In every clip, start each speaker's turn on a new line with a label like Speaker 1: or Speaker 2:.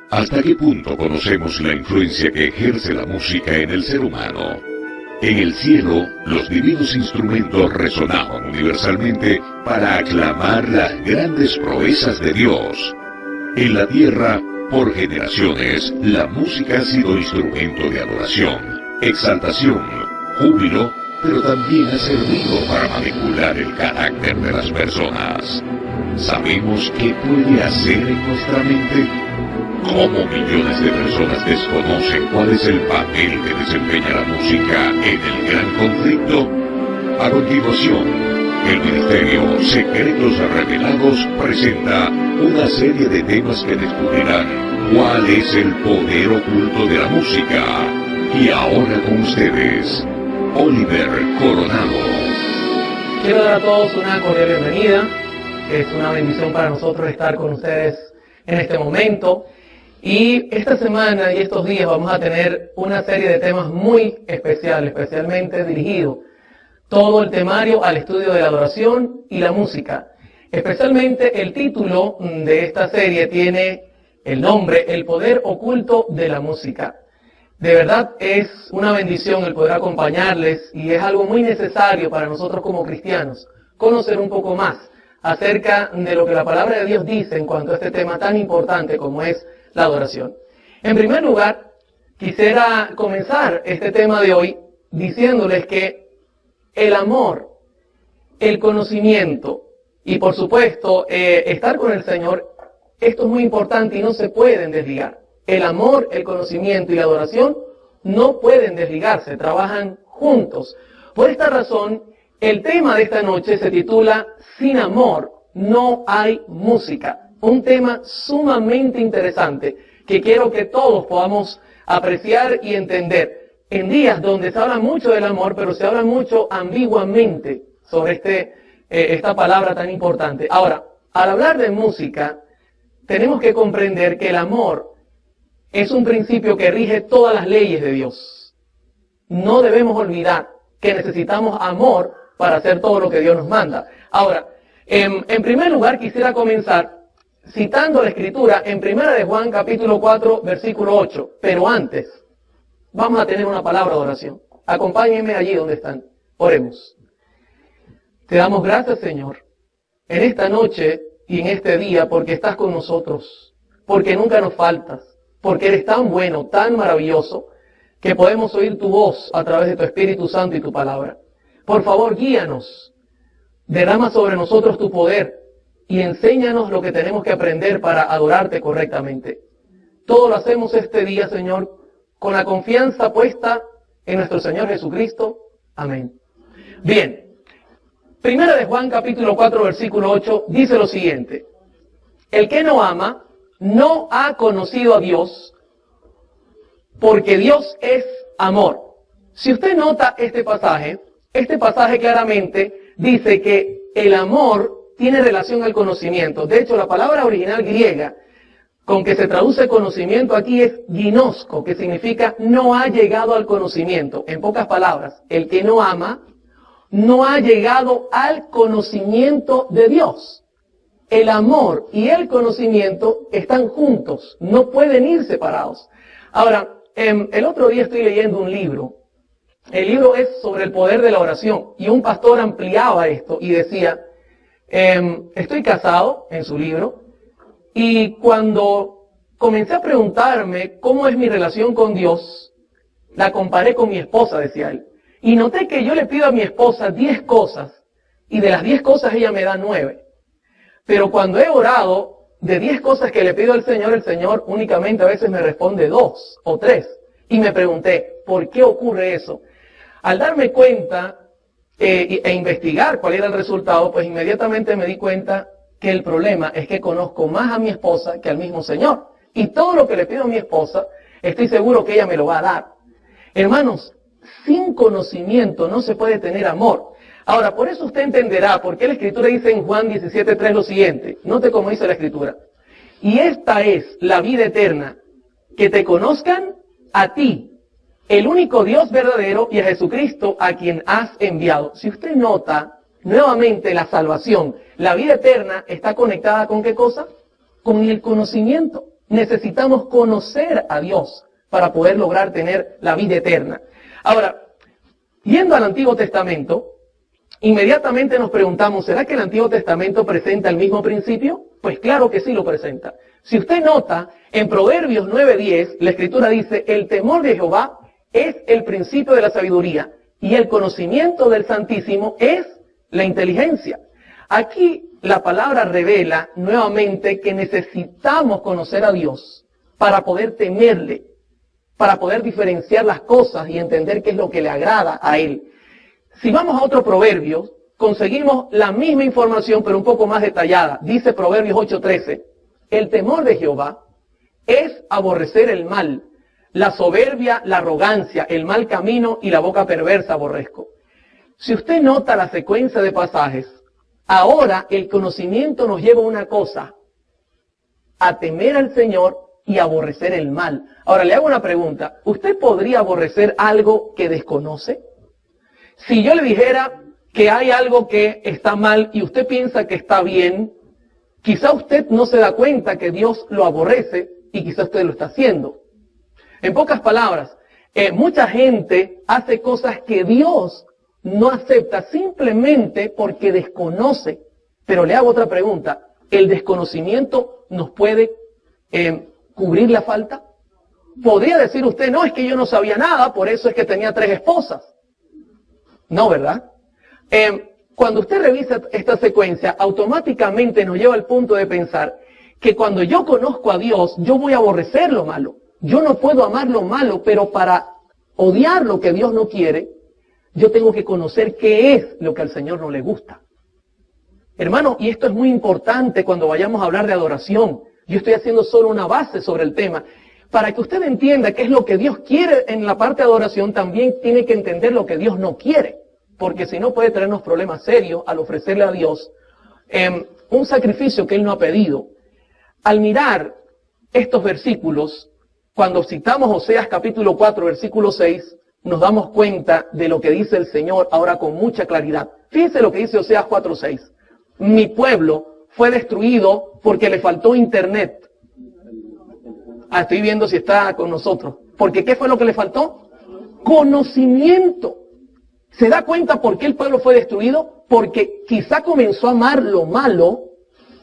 Speaker 1: ¿Hasta qué punto conocemos la influencia que ejerce la música en el ser humano? En el cielo, los divinos instrumentos resonaban universalmente para aclamar las grandes proezas de Dios. En la tierra, por generaciones, la música ha sido instrumento de adoración, exaltación, júbilo, pero también ha servido para manipular el carácter de las personas. ¿Sabemos qué puede hacer en nuestra mente? ¿Cómo millones de personas desconocen cuál es el papel que desempeña la música en el gran conflicto? A continuación, el Ministerio Secretos Revelados presenta una serie de temas que descubrirán cuál es el poder oculto de la música. Y ahora con ustedes, Oliver Coronado.
Speaker 2: Quiero dar a todos una cordial bienvenida. Es una bendición para nosotros estar con ustedes en este momento. Y esta semana y estos días vamos a tener una serie de temas muy especiales, especialmente dirigido todo el temario al estudio de la adoración y la música. Especialmente el título de esta serie tiene el nombre El poder oculto de la música. De verdad es una bendición el poder acompañarles y es algo muy necesario para nosotros como cristianos conocer un poco más acerca de lo que la palabra de Dios dice en cuanto a este tema tan importante como es la adoración. En primer lugar, quisiera comenzar este tema de hoy diciéndoles que el amor, el conocimiento y por supuesto estar con el Señor, esto es muy importante y no se pueden desligar. El amor, el conocimiento y la adoración no pueden desligarse, trabajan juntos. Por esta razón, el tema de esta noche se titula Sin amor no hay música. Un tema sumamente interesante que quiero que todos podamos apreciar y entender. En días donde se habla mucho del amor, pero se habla mucho ambiguamente sobre esta palabra tan importante. Ahora, al hablar de música, tenemos que comprender que el amor es un principio que rige todas las leyes de Dios. No debemos olvidar que necesitamos amor para hacer todo lo que Dios nos manda. Ahora, en primer lugar quisiera comenzar citando la Escritura en 1 de Juan capítulo 4 versículo 8. Pero antes, vamos a tener una palabra de oración. Acompáñenme allí donde están. Oremos. Te damos gracias, Señor, en esta noche y en este día porque estás con nosotros, porque nunca nos faltas, porque eres tan bueno, tan maravilloso, que podemos oír tu voz a través de tu Espíritu Santo y tu palabra. Por favor, guíanos, derrama sobre nosotros tu poder y enséñanos lo que tenemos que aprender para adorarte correctamente. Todo lo hacemos este día, Señor, con la confianza puesta en nuestro Señor Jesucristo. Amén. Bien, 1 de Juan capítulo 4 versículo 8 dice lo siguiente: el que no ama no ha conocido a Dios, porque Dios es amor. Si usted nota este pasaje claramente dice que el amor tiene relación al conocimiento. De hecho, la palabra original griega con que se traduce conocimiento aquí es ginosko, que significa no ha llegado al conocimiento. En pocas palabras, el que no ama no ha llegado al conocimiento de Dios. El amor y el conocimiento están juntos, no pueden ir separados. Ahora, el otro día estoy leyendo un libro. El libro es sobre el poder de la oración y un pastor ampliaba esto y decía, estoy casado, en su libro, y cuando comencé a preguntarme cómo es mi relación con Dios, la comparé con mi esposa, decía él. Y noté que yo le pido a mi esposa 10 cosas, y de las 10 cosas ella me da 9. Pero cuando he orado, de 10 cosas que le pido al Señor, el Señor únicamente a veces me responde 2 o 3. Y me pregunté, ¿por qué ocurre eso? Al darme cuenta e investigar cuál era el resultado, pues inmediatamente me di cuenta que el problema es que conozco más a mi esposa que al mismo Señor. Y todo lo que le pido a mi esposa, estoy seguro que ella me lo va a dar. Hermanos, sin conocimiento no se puede tener amor. Ahora, por eso usted entenderá por qué la Escritura dice en Juan 17:3 lo siguiente. Note cómo dice la Escritura. Y esta es la vida eterna, que te conozcan a ti, el único Dios verdadero, y a Jesucristo a quien has enviado. Si usted nota nuevamente la salvación, la vida eterna está conectada ¿con qué cosa? Con el conocimiento. Necesitamos conocer a Dios para poder lograr tener la vida eterna. Ahora, yendo al Antiguo Testamento, inmediatamente nos preguntamos, ¿será que el Antiguo Testamento presenta el mismo principio? Pues claro que sí lo presenta. Si usted nota, en Proverbios 9:10, la Escritura dice, el temor de Jehová es el principio de la sabiduría y el conocimiento del Santísimo es la inteligencia. Aquí la palabra revela nuevamente que necesitamos conocer a Dios para poder temerle, para poder diferenciar las cosas y entender qué es lo que le agrada a Él. Si vamos a otro proverbio, conseguimos la misma información pero un poco más detallada. Dice Proverbios 8:13, el temor de Jehová es aborrecer el mal, la soberbia, la arrogancia, el mal camino y la boca perversa aborrezco. Si usted nota la secuencia de pasajes, ahora el conocimiento nos lleva a una cosa, a temer al Señor y aborrecer el mal. Ahora le hago una pregunta, ¿usted podría aborrecer algo que desconoce? Si yo le dijera que hay algo que está mal y usted piensa que está bien, quizá usted no se da cuenta que Dios lo aborrece y quizá usted lo está haciendo. En pocas palabras, mucha gente hace cosas que Dios no acepta simplemente porque desconoce. Pero le hago otra pregunta, ¿el desconocimiento nos puede cubrir la falta? ¿Podría decir usted, no, es que yo no sabía nada, por eso es que tenía 3 esposas? No, ¿verdad? Cuando usted revisa esta secuencia, automáticamente nos lleva al punto de pensar que cuando yo conozco a Dios, yo voy a aborrecer lo malo. Yo no puedo amar lo malo, pero para odiar lo que Dios no quiere, yo tengo que conocer qué es lo que al Señor no le gusta. Hermano, y esto es muy importante cuando vayamos a hablar de adoración. Yo estoy haciendo solo una base sobre el tema. Para que usted entienda qué es lo que Dios quiere en la parte de adoración, también tiene que entender lo que Dios no quiere. Porque si no puede traernos problemas serios al ofrecerle a Dios un sacrificio que Él no ha pedido. Al mirar estos versículos, cuando citamos Oseas capítulo 4, versículo 6, nos damos cuenta de lo que dice el Señor ahora con mucha claridad. Fíjense lo que dice Oseas 4, 6. Mi pueblo fue destruido porque le faltó internet. Estoy viendo si está con nosotros. Porque ¿qué fue lo que le faltó? Conocimiento. ¿Se da cuenta por qué el pueblo fue destruido? Porque quizá comenzó a amar lo malo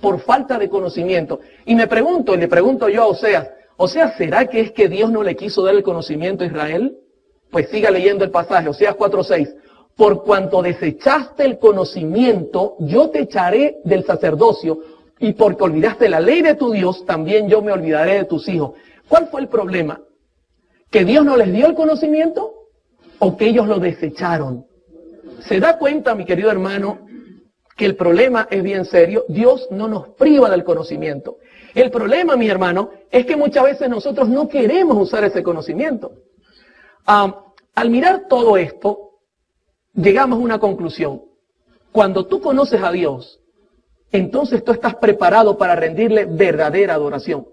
Speaker 2: por falta de conocimiento. Y me pregunto, y le pregunto yo a Oseas, ¿será que es que Dios no le quiso dar el conocimiento a Israel? Pues siga leyendo el pasaje, Oseas 4:6. Por cuanto desechaste el conocimiento, yo te echaré del sacerdocio, y porque olvidaste la ley de tu Dios, también yo me olvidaré de tus hijos. ¿Cuál fue el problema? ¿Que Dios no les dio el conocimiento o que ellos lo desecharon? ¿Se da cuenta, mi querido hermano, que el problema es bien serio? Dios no nos priva del conocimiento. El problema, mi hermano, es que muchas veces nosotros no queremos usar ese conocimiento. Al mirar todo esto, llegamos a una conclusión. Cuando tú conoces a Dios, entonces tú estás preparado para rendirle verdadera adoración.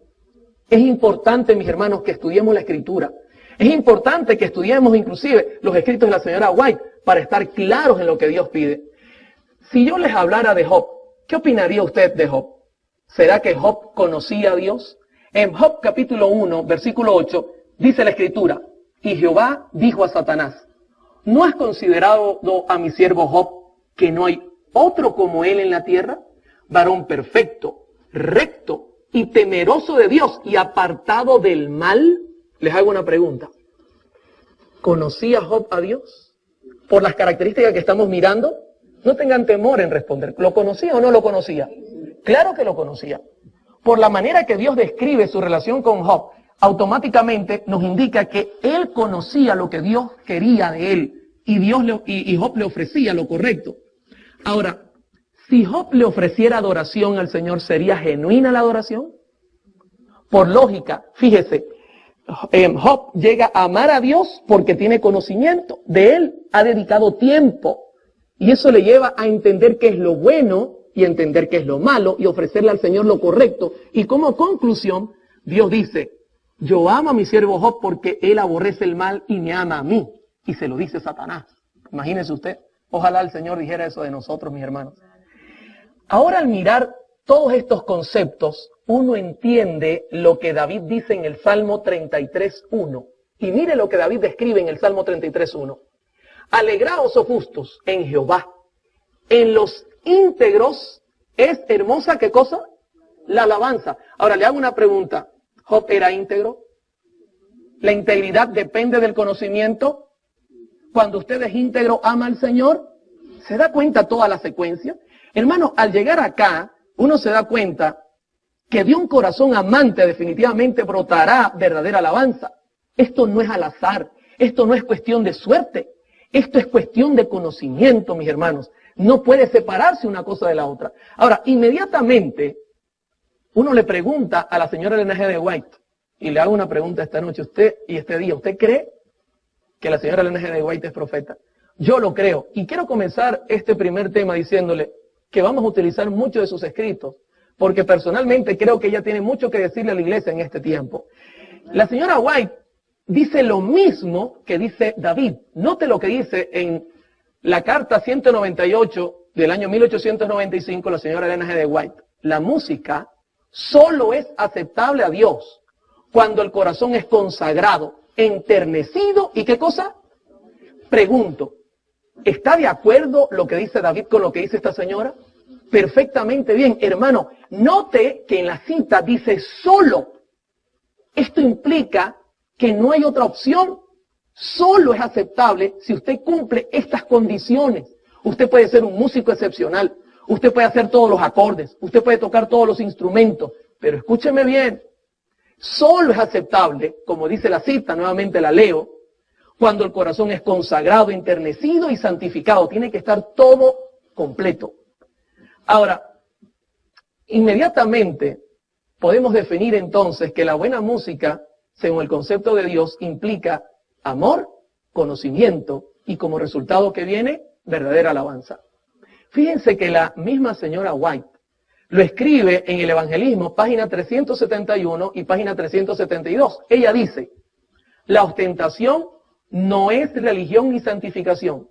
Speaker 2: Es importante, mis hermanos, que estudiemos la Escritura. Es importante que estudiemos inclusive los escritos de la señora White para estar claros en lo que Dios pide. Si yo les hablara de Job, ¿qué opinaría usted de Job? ¿Será que Job conocía a Dios? En Job capítulo 1, versículo 8, dice la Escritura, y Jehová dijo a Satanás, ¿no has considerado a mi siervo Job que no hay otro como él en la tierra? Varón perfecto, recto y temeroso de Dios y apartado del mal. Les hago una pregunta. ¿Conocía Job a Dios? Por las características que estamos mirando, no tengan temor en responder. ¿Lo conocía o no lo conocía? Claro que lo conocía. Por la manera que Dios describe su relación con Job, automáticamente nos indica que él conocía lo que Dios quería de él y Job le ofrecía lo correcto. Ahora, si Job le ofreciera adoración al Señor, ¿sería genuina la adoración? Por lógica, fíjese, Job llega a amar a Dios porque tiene conocimiento de Él, ha dedicado tiempo. Y eso le lleva a entender qué es lo bueno y entender qué es lo malo y ofrecerle al Señor lo correcto. Y como conclusión, Dios dice, yo amo a mi siervo Job porque él aborrece el mal y me ama a mí. Y se lo dice Satanás. Imagínese usted. Ojalá el Señor dijera eso de nosotros, mis hermanos. Ahora al mirar todos estos conceptos, uno entiende lo que David dice en el Salmo 33.1. Y mire lo que David describe en el Salmo 33.1. Alegraos, oh justos, en Jehová. En los íntegros es hermosa, ¿qué cosa? La alabanza. Ahora le hago una pregunta. ¿Job era íntegro? ¿La integridad depende del conocimiento? Cuando usted es íntegro, ama al Señor. ¿Se da cuenta toda la secuencia? Hermano, al llegar acá, uno se da cuenta que de un corazón amante definitivamente brotará verdadera alabanza. Esto no es al azar. Esto no es cuestión de suerte. Esto es cuestión de conocimiento, mis hermanos. No puede separarse una cosa de la otra. Ahora, inmediatamente, uno le pregunta a la señora Elena G. de White, y le hago una pregunta esta noche, usted y este día, ¿usted cree que la señora Elena G. de White es profeta? Yo lo creo. Y quiero comenzar este primer tema diciéndole que vamos a utilizar muchos de sus escritos, porque personalmente creo que ella tiene mucho que decirle a la iglesia en este tiempo. La señora White dice lo mismo que dice David. Note lo que dice en la carta 198 del año 1895, la señora Elena G. de White. La música solo es aceptable a Dios cuando el corazón es consagrado, enternecido, ¿y qué cosa? Pregunto, ¿está de acuerdo lo que dice David con lo que dice esta señora? Perfectamente bien, hermano. Note que en la cita dice solo. Esto implica que no hay otra opción. Solo es aceptable si usted cumple estas condiciones. Usted puede ser un músico excepcional. Usted puede hacer todos los acordes. Usted puede tocar todos los instrumentos. Pero escúcheme bien. Solo es aceptable, como dice la cita, nuevamente la leo, cuando el corazón es consagrado, enternecido y santificado. Tiene que estar todo completo. Ahora, inmediatamente podemos definir entonces que la buena música, según el concepto de Dios, implica amor, conocimiento y como resultado que viene, verdadera alabanza. Fíjense que la misma señora White lo escribe en el Evangelismo, página 371 y página 372. Ella dice, la ostentación no es religión ni santificación.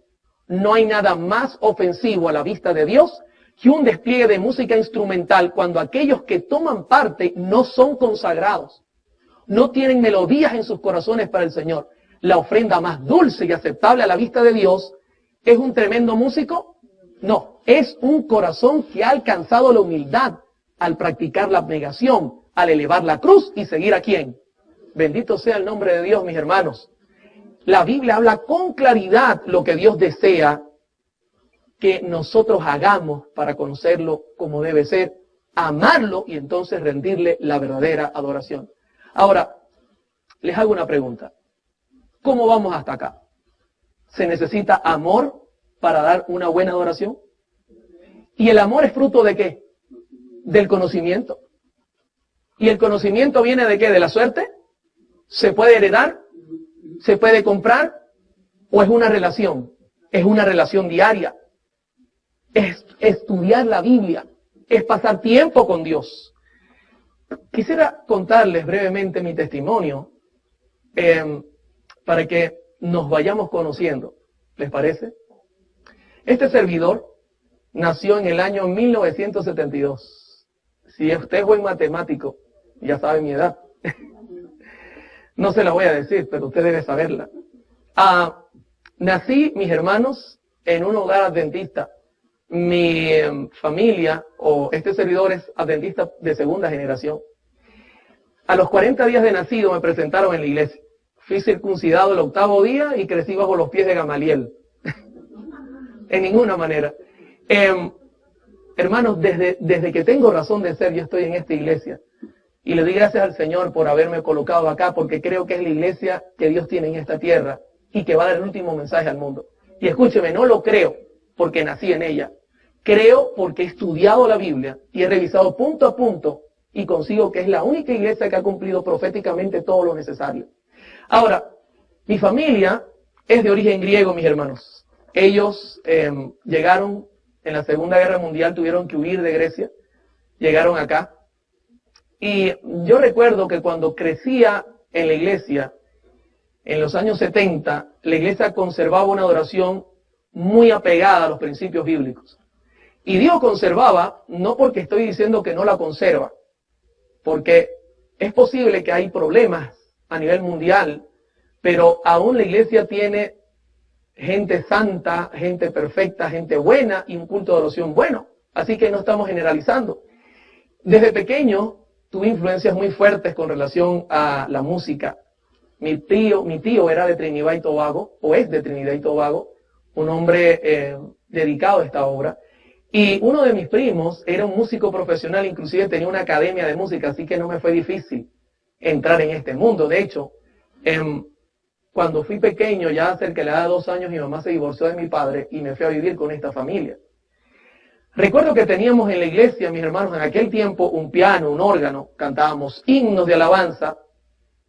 Speaker 2: No hay nada más ofensivo a la vista de Dios que un despliegue de música instrumental cuando aquellos que toman parte no son consagrados. No tienen melodías en sus corazones para el Señor. La ofrenda más dulce y aceptable a la vista de Dios, ¿es un tremendo músico? No, es un corazón que ha alcanzado la humildad al practicar la abnegación, al elevar la cruz y seguir a quién. Bendito sea el nombre de Dios, mis hermanos. La Biblia habla con claridad lo que Dios desea que nosotros hagamos para conocerlo como debe ser, amarlo y entonces rendirle la verdadera adoración. Ahora, les hago una pregunta. ¿Cómo vamos hasta acá? ¿Se necesita amor para dar una buena adoración? ¿Y el amor es fruto de qué? Del conocimiento. ¿Y el conocimiento viene de qué? ¿De la suerte? ¿Se puede heredar? ¿Se puede comprar? ¿O es una relación? Es una relación diaria. Es estudiar la Biblia. Es pasar tiempo con Dios. Quisiera contarles brevemente mi testimonio para que nos vayamos conociendo. ¿Les parece? Este servidor nació en el año 1972. Si usted es buen matemático, ya sabe mi edad. No se la voy a decir, pero usted debe saberla. Nací, mis hermanos, en un hogar adventista. Mi familia, o este servidor, es adventista de segunda generación. A los 40 días de nacido me presentaron en la iglesia. Fui circuncidado el 8º día y crecí bajo los pies de Gamaliel. En ninguna manera. Hermanos, desde que tengo razón de ser, yo estoy en esta iglesia. Y le doy gracias al Señor por haberme colocado acá, porque creo que es la iglesia que Dios tiene en esta tierra y que va a dar el último mensaje al mundo. Y escúcheme, no lo creo porque nací en ella. Creo porque he estudiado la Biblia y he revisado punto a punto y consigo que es la única iglesia que ha cumplido proféticamente todo lo necesario. Ahora, mi familia es de origen griego, mis hermanos. Ellos llegaron en la Segunda Guerra Mundial, tuvieron que huir de Grecia, llegaron acá. Y yo recuerdo que cuando crecía en la iglesia, en los años 70, la iglesia conservaba una adoración muy apegada a los principios bíblicos. Y digo conservaba, no porque estoy diciendo que no la conserva, porque es posible que hay problemas a nivel mundial, pero aún la iglesia tiene gente santa, gente perfecta, gente buena y un culto de oración bueno. Así que no estamos generalizando. Desde pequeño tuve influencias muy fuertes con relación a la música. Mi tío era de Trinidad y Tobago, o es de Trinidad y Tobago, un hombre dedicado a esta obra. Y uno de mis primos era un músico profesional, inclusive tenía una academia de música, así que no me fue difícil entrar en este mundo. De hecho, cuando fui pequeño, ya cerca de la edad de 2 años, mi mamá se divorció de mi padre y me fui a vivir con esta familia. Recuerdo que teníamos en la iglesia, mis hermanos, en aquel tiempo un piano, un órgano, cantábamos himnos de alabanza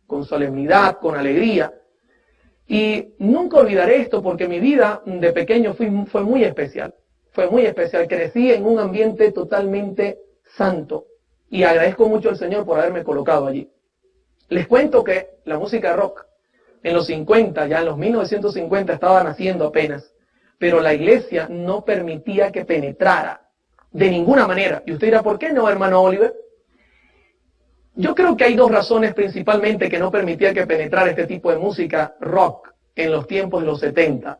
Speaker 2: con solemnidad, con alegría. Y nunca olvidaré esto porque mi vida de pequeño fue muy especial. Fue muy especial. Crecí en un ambiente totalmente santo y agradezco mucho al Señor por haberme colocado allí. Les cuento que la música rock en los 50, ya en los 1950 estaba naciendo apenas, pero la iglesia no permitía que penetrara de ninguna manera. Y usted dirá, ¿por qué no, hermano Oliver? Yo creo que hay 2 razones principalmente que no permitía que penetrara este tipo de música rock en los tiempos de los 70.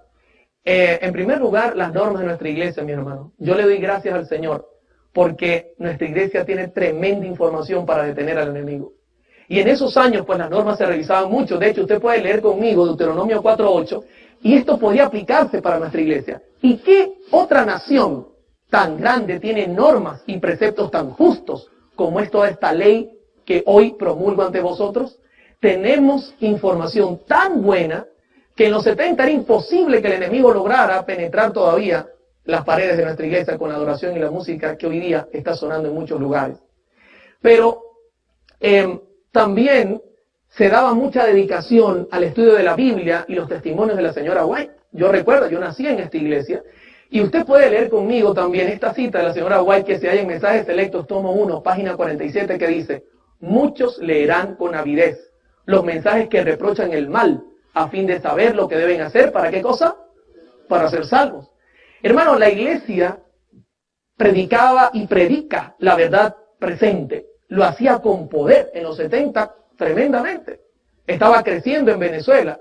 Speaker 2: En primer lugar, las normas de nuestra iglesia, mi hermano. Yo le doy gracias al Señor porque nuestra iglesia tiene tremenda información para detener al enemigo. Y en esos años, pues las normas se revisaban mucho. De hecho, usted puede leer conmigo Deuteronomio 4:8 y esto podía aplicarse para nuestra iglesia. ¿Y qué otra nación tan grande tiene normas y preceptos tan justos como es toda esta ley que hoy promulgo ante vosotros? Tenemos información tan buena que en los 70 era imposible que el enemigo lograra penetrar todavía las paredes de nuestra iglesia con la adoración y la música que hoy día está sonando en muchos lugares. Pero también se daba mucha dedicación al estudio de la Biblia y los testimonios de la señora White. Yo recuerdo, yo nací en esta iglesia y usted puede leer conmigo también esta cita de la señora White que se halla en Mensajes Selectos, tomo 1, página 47, que dice: muchos leerán con avidez los mensajes que reprochan el mal, a fin de saber lo que deben hacer. ¿Para qué cosa? Para ser salvos. Hermano, la iglesia predicaba y predica la verdad presente. Lo hacía con poder en los 70 tremendamente. Estaba creciendo en Venezuela.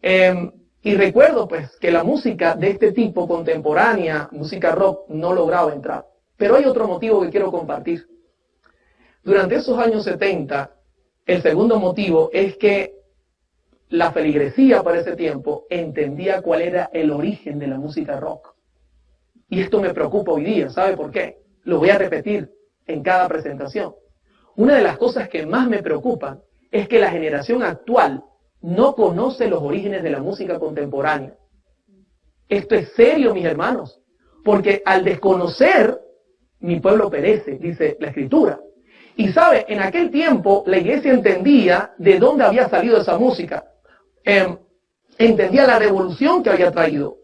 Speaker 2: Y recuerdo pues que la música de este tipo contemporánea, música rock, no lograba entrar. Pero hay otro motivo que quiero compartir. Durante esos años 70, el segundo motivo es que la feligresía para ese tiempo entendía cuál era el origen de la música rock. Y esto me preocupa hoy día. ¿Sabe por qué? Lo voy a repetir en cada presentación. Una de las cosas que más me preocupan es que la generación actual no conoce los orígenes de la música contemporánea. Esto es serio, mis hermanos, porque al desconocer, mi pueblo perece, dice la Escritura. Y sabe, en aquel tiempo la iglesia entendía de dónde había salido esa música. Entendía la revolución que había traído.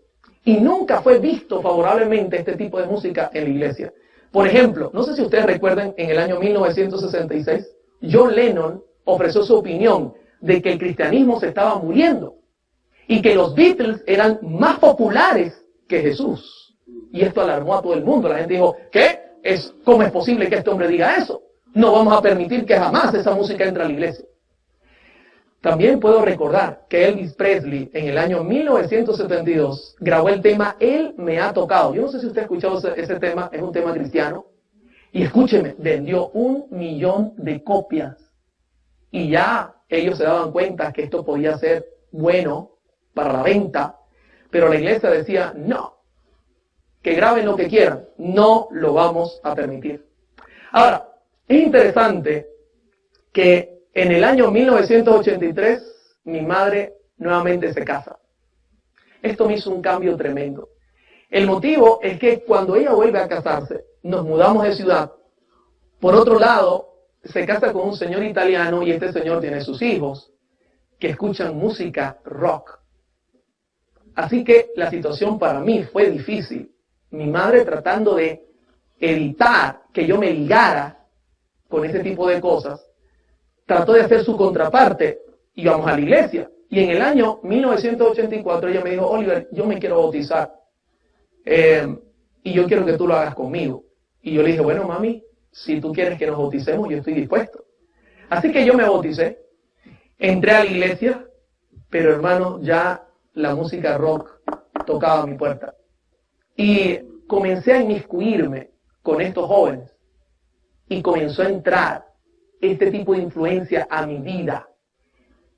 Speaker 2: Y nunca fue visto favorablemente este tipo de música en la iglesia. Por ejemplo, no sé si ustedes recuerdan, en el año 1966, John Lennon ofreció su opinión de que el cristianismo se estaba muriendo y que los Beatles eran más populares que Jesús. Y esto alarmó a todo el mundo. La gente dijo, ¿qué? ¿Cómo es posible que este hombre diga eso? No vamos a permitir que jamás esa música entre a la iglesia. También puedo recordar que Elvis Presley en el año 1972 grabó el tema Él me ha tocado. Yo no sé si usted ha escuchado ese tema, es un tema cristiano. Y escúcheme, vendió 1 millón de copias. Y ya ellos se daban cuenta que esto podía ser bueno para la venta. Pero la iglesia decía, no, que graben lo que quieran, no lo vamos a permitir. Ahora, es interesante que en el año 1983, mi madre nuevamente se casa. Esto me hizo un cambio tremendo. El motivo es que cuando ella vuelve a casarse, nos mudamos de ciudad. Por otro lado, se casa con un señor italiano y este señor tiene sus hijos que escuchan música rock. Así que la situación para mí fue difícil. Mi madre tratando de evitar que yo me ligara con ese tipo de cosas, trató de hacer su contraparte. Íbamos a la iglesia. Y en el año 1984 ella me dijo, Oliver, yo me quiero bautizar. y yo quiero que tú lo hagas conmigo. Y yo le dije, bueno, mami, si tú quieres que nos bauticemos, yo estoy dispuesto. Así que yo me bauticé, entré a la iglesia, pero hermano, ya la música rock tocaba a mi puerta. Y comencé a inmiscuirme con estos jóvenes. Y comenzó a entrar este tipo de influencia a mi vida.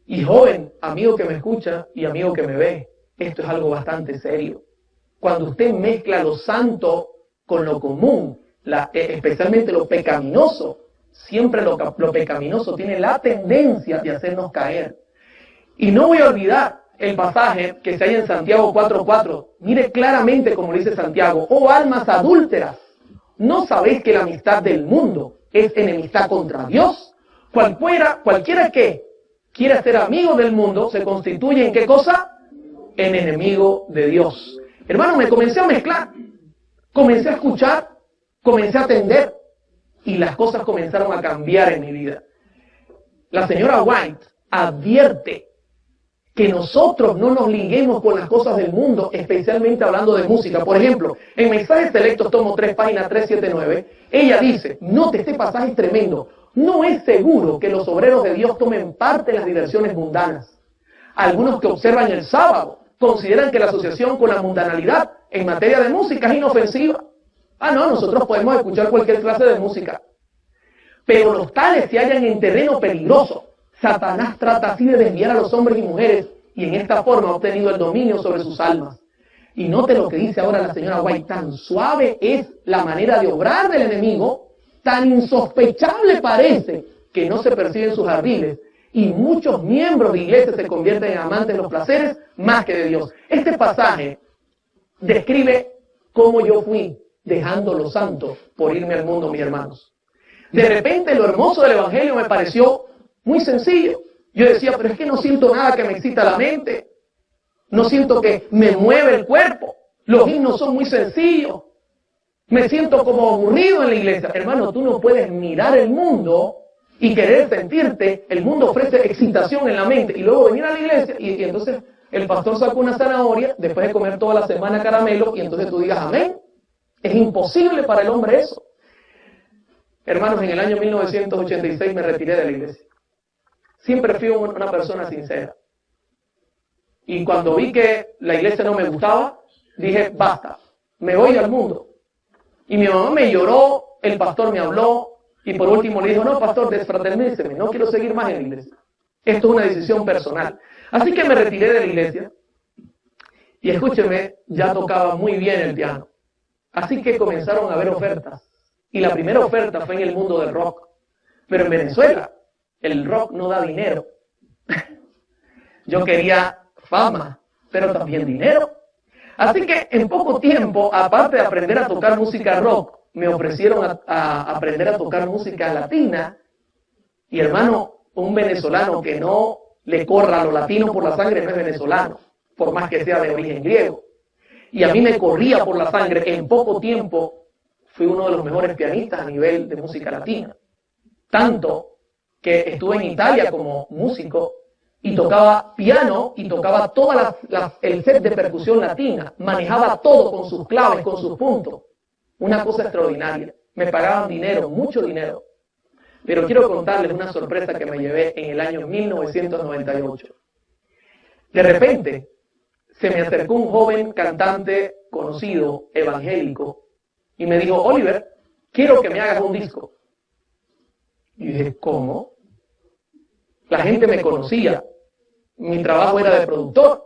Speaker 2: Y joven, amigo que me escucha y amigo que me ve, esto es algo bastante serio. Cuando usted mezcla lo santo con lo común, especialmente lo pecaminoso, siempre lo pecaminoso tiene la tendencia de hacernos caer. Y no voy a olvidar el pasaje que se halla en Santiago 4:4. Mire claramente como dice Santiago: oh almas adúlteras, ¿no sabéis que la amistad del mundo es enemistad contra Dios? Cualquiera que quiera ser amigo del mundo se constituye ¿en qué cosa? En enemigo de Dios. Hermano, me comencé a mezclar, comencé a escuchar, comencé a atender y las cosas comenzaron a cambiar en mi vida. La señora White advierte que nosotros no nos liguemos con las cosas del mundo, especialmente hablando de música. Por ejemplo, en Mensajes Selectos, tomo 3, página 379, ella dice, note este pasaje es tremendo, no es seguro que los obreros de Dios tomen parte en las diversiones mundanas. Algunos que observan el sábado consideran que la asociación con la mundanalidad en materia de música es inofensiva. Ah, no, nosotros podemos escuchar cualquier clase de música. Pero los tales se hallan en terreno peligroso. Satanás trata así de desviar a los hombres y mujeres y en esta forma ha obtenido el dominio sobre sus almas. Y note lo que dice ahora la señora White, tan suave es la manera de obrar del enemigo, tan insospechable parece que no se perciben sus ardiles y muchos miembros de iglesias se convierten en amantes de los placeres más que de Dios. Este pasaje describe cómo yo fui dejando lo santo por irme al mundo, mis hermanos. De repente lo hermoso del evangelio me pareció muy sencillo. Yo decía, pero es que no siento nada que me excita la mente. No siento que me mueve el cuerpo. Los himnos son muy sencillos. Me siento como aburrido en la iglesia. Hermano, tú no puedes mirar el mundo y querer sentirte. El mundo ofrece excitación en la mente. Y luego venir a la iglesia y entonces el pastor saca una zanahoria después de comer toda la semana caramelo y entonces tú digas amén. Es imposible para el hombre eso. Hermanos, en el año 1986 me retiré de la iglesia. Siempre fui una persona sincera. Y cuando vi que la iglesia no me gustaba, dije, basta, me voy al mundo. Y mi mamá me lloró, el pastor me habló, y por último le dijo, no, pastor, desfraterníceme, no quiero seguir más en la iglesia. Esto es una decisión personal. Así que me retiré de la iglesia, y escúcheme, ya tocaba muy bien el piano. Así que comenzaron a haber ofertas. Y la primera oferta fue en el mundo del rock. Pero en Venezuela, el rock no da dinero. Yo quería fama, pero también dinero. Así que en poco tiempo, aparte de aprender a tocar música rock, me ofrecieron a aprender a tocar música latina. Y hermano, un venezolano que no le corra lo latino por la sangre no es venezolano, por más que sea de origen griego. Y a mí me corría por la sangre. En poco tiempo fui uno de los mejores pianistas a nivel de música latina. Tanto que estuve en Italia como músico y tocaba piano y tocaba el set de percusión latina. Manejaba todo con sus claves, con sus puntos. Una cosa extraordinaria. Me pagaban dinero, mucho dinero. Pero quiero contarles una sorpresa que me llevé en el año 1998. De repente, se me acercó un joven cantante conocido, evangélico, y me dijo, Oliver, quiero que me hagas un disco. Y dije, ¿cómo? La gente me conocía, mi trabajo era de productor.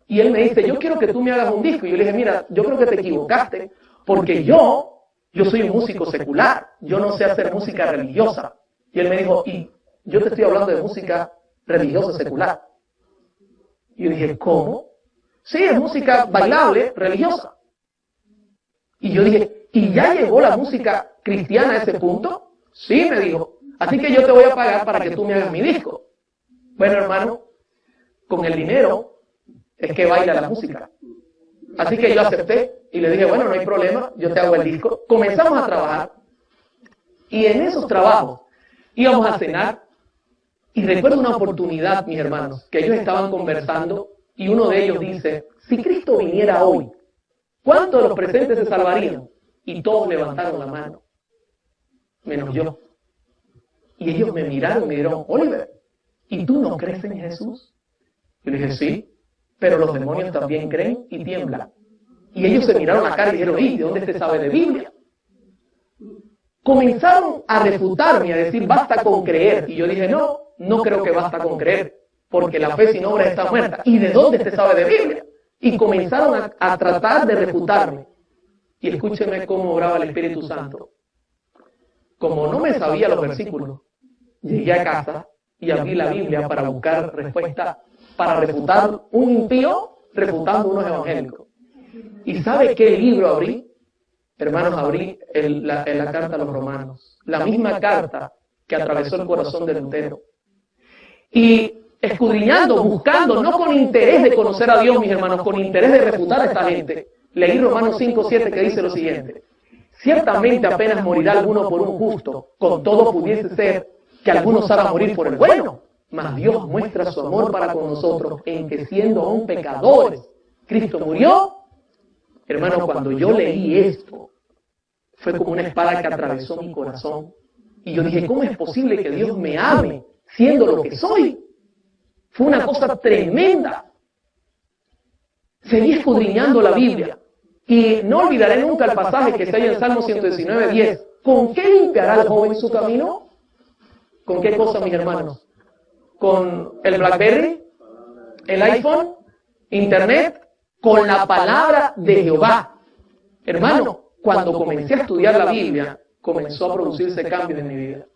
Speaker 2: Y él me dice, yo quiero que tú me hagas un disco. Y yo le dije, mira, yo creo que te equivocaste, porque yo soy un músico secular, yo no sé hacer música religiosa. Y él me dijo, y yo te estoy hablando de música religiosa secular. Y yo dije, ¿cómo? Sí, es música bailable, religiosa. Y yo dije, ¿y ya llegó la música cristiana a ese punto? Sí, me dijo, así que yo te voy a pagar para que tú me hagas mi disco. Bueno, hermano, con el dinero es que baila la música. Así que yo acepté y le dije, bueno, no hay problema, yo te hago el disco. Comenzamos a trabajar y en esos trabajos íbamos a cenar y recuerdo una oportunidad, mis hermanos, que ellos estaban conversando y uno de ellos dice, si Cristo viniera hoy, ¿cuántos de los presentes se salvarían? Y todos levantaron la mano, menos yo. Y ellos me miraron y me dijeron, Oliver, ¿y tú no crees en Jesús? Yo le dije, sí, pero los demonios también creen y tiemblan. Y ellos se miraron la cara y dijeron, ¿y de dónde te sabe de Biblia? Comenzaron a refutarme, a decir, basta con creer. Y yo dije, no creo que basta con creer, porque la fe sin obras está muerta. ¿Y de dónde te sabe de Biblia? Y comenzaron a tratar de refutarme. Y escúcheme cómo obraba el Espíritu Santo. Como no me sabía los versículos, llegué a casa y abrí la Biblia para buscar respuesta, para refutar un impío, refutando unos evangélicos. ¿Y sabe qué libro abrí? Hermanos, abrí la carta a los romanos, la misma carta que atravesó el corazón de Lutero. Y escudriñando, buscando, no con interés de conocer a Dios, mis hermanos, con interés de refutar a esta gente, leí Romanos 5:7 que dice lo siguiente: ciertamente apenas morirá alguno por un justo, con todo pudiese ser que algunos hagan morir por el bueno, mas Dios muestra su amor para con nosotros en que siendo aún pecadores, Cristo murió. Hermano, cuando yo leí esto, fue como una espada que atravesó mi corazón. Y yo dije, ¿cómo es posible que Dios me ame siendo lo que soy? Fue una cosa tremenda. Seguí escudriñando la Biblia. Y no olvidaré nunca el pasaje que se halla en Salmo 119:10. ¿Con qué limpiará el joven su camino? ¿Con qué cosa, mis hermanos? ¿Con el BlackBerry? ¿El iPhone? ¿Internet? Con la palabra de Jehová. Hermano, cuando comencé a estudiar la Biblia, comenzó a producirse cambios en mi vida.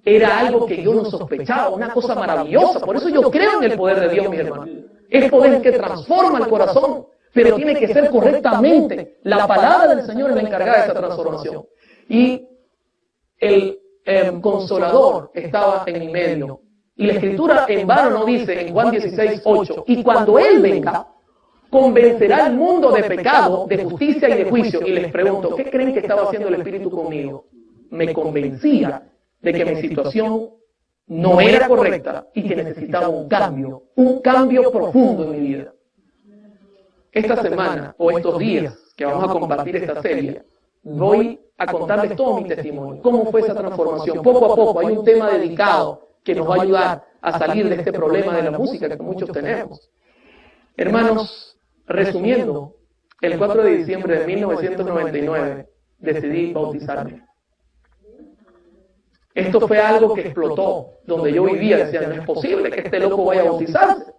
Speaker 2: Era algo que yo no sospechaba, una cosa maravillosa. Por eso yo creo en el poder de Dios, mi hermano. Es poder que transforma el corazón, pero tiene que ser correctamente. La palabra del Señor es la encargada de esa transformación. Y el Consolador estaba en mi medio. Y la Escritura en vano no dice en Juan 16:8, y cuando Él venga, convencerá al mundo de pecado, de justicia y de juicio. Y les pregunto, ¿qué creen que estaba haciendo el Espíritu conmigo? Me convencía de que mi situación no era correcta y que necesitaba un cambio profundo en mi vida. Esta semana o estos días que vamos a compartir esta serie, voy a contarles todo mi testimonio, cómo fue esa transformación. Poco a poco hay un tema dedicado que nos va a ayudar a salir de este problema de la música que muchos tenemos. Hermanos, resumiendo, el 4 de diciembre de 1999 decidí bautizarme. Esto fue algo que explotó donde yo vivía. Decían, no es posible que este loco vaya a bautizarse.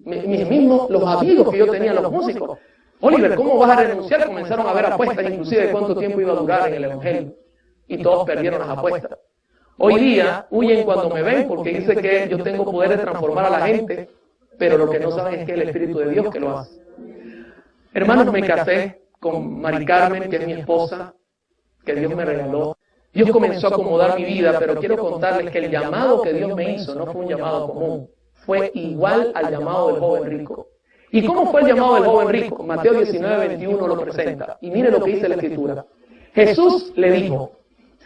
Speaker 2: Los amigos que yo tenía, los músicos, Oliver, ¿cómo vas a renunciar? Comenzaron a haber apuestas, inclusive de cuánto tiempo iba a durar en el Evangelio. Y todos perdieron las apuestas. Hoy día huyen cuando me ven porque dicen que yo tengo poder de transformar a la gente, pero lo que no saben es que es el Espíritu de Dios que lo hace. Hermanos, me casé con Mari Carmen, que es mi esposa, que Dios me regaló. Dios comenzó a acomodar mi vida, pero quiero contarles que el llamado que Dios me hizo no fue un llamado común, fue igual al llamado del joven rico. ¿Y cómo fue el llamado del joven rico? Mateo 19:21 lo presenta. Y mire lo que dice la Escritura. Jesús le dijo,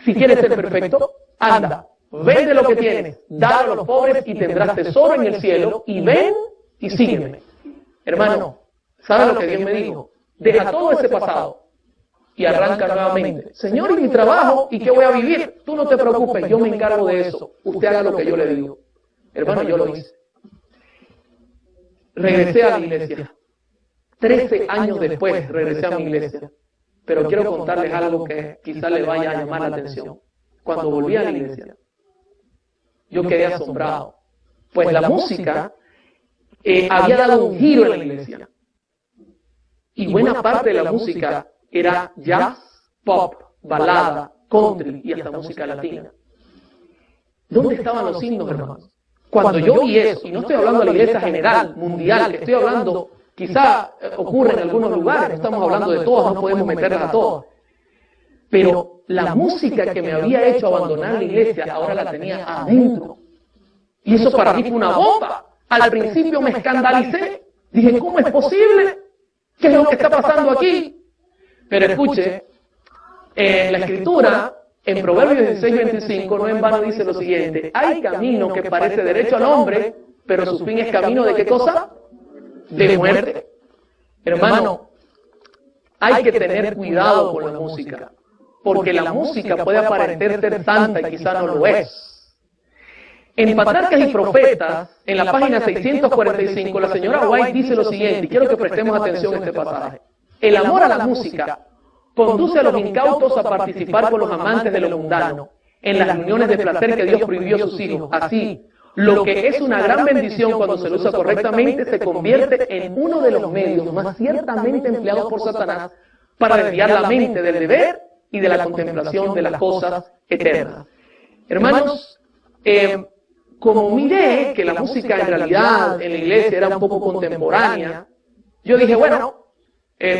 Speaker 2: si quieres ser perfecto, anda, vende lo que tienes, dalo a los pobres y tendrás tesoro en el cielo, y ven y sígueme. Hermano, ¿sabe lo que Dios me dijo? Deja todo ese pasado y arranca nuevamente. Señor, ¿y mi trabajo? ¿Y qué voy a vivir? Tú no te preocupes, yo me encargo de eso. Usted haga lo que yo le digo. Hermano, yo lo hice. Regresé a la iglesia. 13 años después regresé a mi iglesia. Pero quiero contarles algo que quizá le vaya a llamar la atención. Cuando volví a la iglesia, yo quedé asombrado. Pues la música había dado un giro en la iglesia. Y buena parte de la música era jazz, pop, balada, country y hasta música latina. ¿Dónde estaban los himnos, hermanos? Cuando yo vi eso, y no estoy hablando de la iglesia general, mundial, que estoy hablando, quizá ocurre en algunos lugares, no estamos hablando de todas, no podemos meterlas a todas. Pero la música que me había hecho abandonar la iglesia, ahora la tenía adentro. Y eso para mí fue una bomba. Al principio me escandalicé. Dije, ¿cómo es posible? ¿Qué es lo que está pasando aquí? Pero escuche, en la Escritura, en Proverbios 16:25, no en vano dice lo siguiente: hay camino que parece derecho al hombre, pero su fin es camino ¿de qué cosa? De muerte. Hermano, hay que tener cuidado con la música, porque la música puede aparentar ser santa y quizá no lo es. En Patriarcas y Profetas, en la página 645, la señora White dice lo siguiente, y quiero que prestemos atención a este pasaje. El amor a la música conduce a los incautos a participar con los amantes de lo mundano, en las reuniones de placer que Dios prohibió a sus hijos. Así, lo que es una gran bendición cuando se lo usa correctamente se convierte en uno de los medios más ciertamente empleados por Satanás para desviar la mente del deber y de la contemplación de las cosas eternas. Hermanos, como miré que la música en realidad en la iglesia era un poco contemporánea, yo dije, bueno,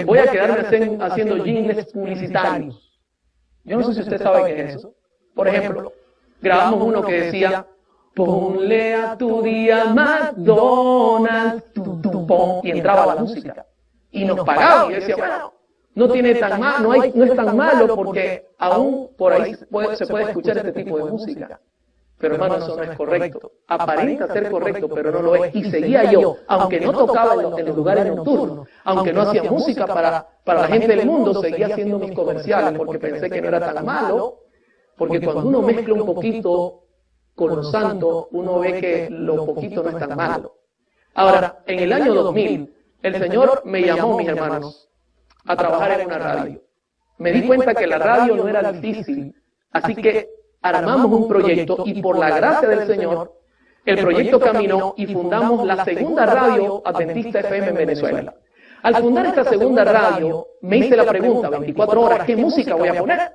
Speaker 2: voy a quedarme haciendo jingles publicitarios. Yo no sé si usted sabe qué es eso. Por ejemplo, grabamos uno que decía, ponle a tu día McDonald's, y entraba la música. Y nos pagaba, y yo decía, bueno, no es tan malo porque aún por ahí se puede escuchar este tipo de música. Pero hermano, eso no es correcto. Aparenta ser correcto, pero no lo es. Y seguía yo, aunque no tocaba en los lugares nocturnos, aunque no hacía música para la gente del mundo, seguía haciendo mis comerciales porque pensé que no era tan malo, porque cuando uno mezcla un poquito con lo santo, uno ve que lo poquito no es tan malo. Ahora, en el año 2000, el Señor me llamó, mis hermanos, a trabajar en una radio. Me di cuenta que la radio no era difícil, así que armamos un proyecto y por la gracia del Señor, el proyecto caminó y fundamos la segunda radio Adventista FM en Venezuela. Al fundar esta segunda radio, me hice la pregunta, 24 horas, ¿qué música voy a poner?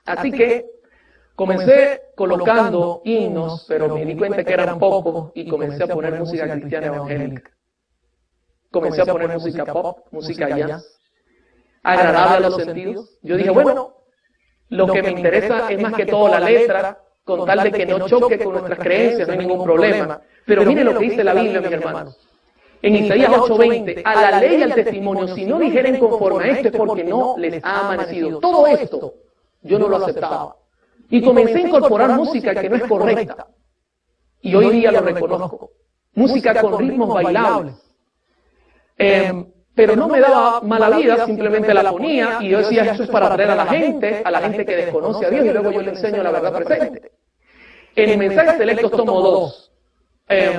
Speaker 2: Así que comencé colocando himnos, pero me di cuenta que eran pocos y comencé a poner música cristiana evangélica. Comencé a poner música pop, música jazz, agradable a los sentidos. Yo dije, bueno, lo que me interesa es más que todo la letra, con tal de que no choque con nuestras creencias, no hay ningún problema. Pero miren lo que dice la Biblia, mis hermanos. En Isaías 8:20, a la ley y al testimonio, si no dijeren conforme a esto es porque no les ha amanecido. Todo esto yo no lo aceptaba. Y comencé a incorporar música que no es correcta. Y hoy día lo reconozco. Música con ritmos bailables. Pero no me daba mala vida, simplemente la ponía y yo decía, eso es para atraer a la gente que desconoce a Dios, y luego yo le enseño la verdad presente. En el mensaje selectos tomo 2,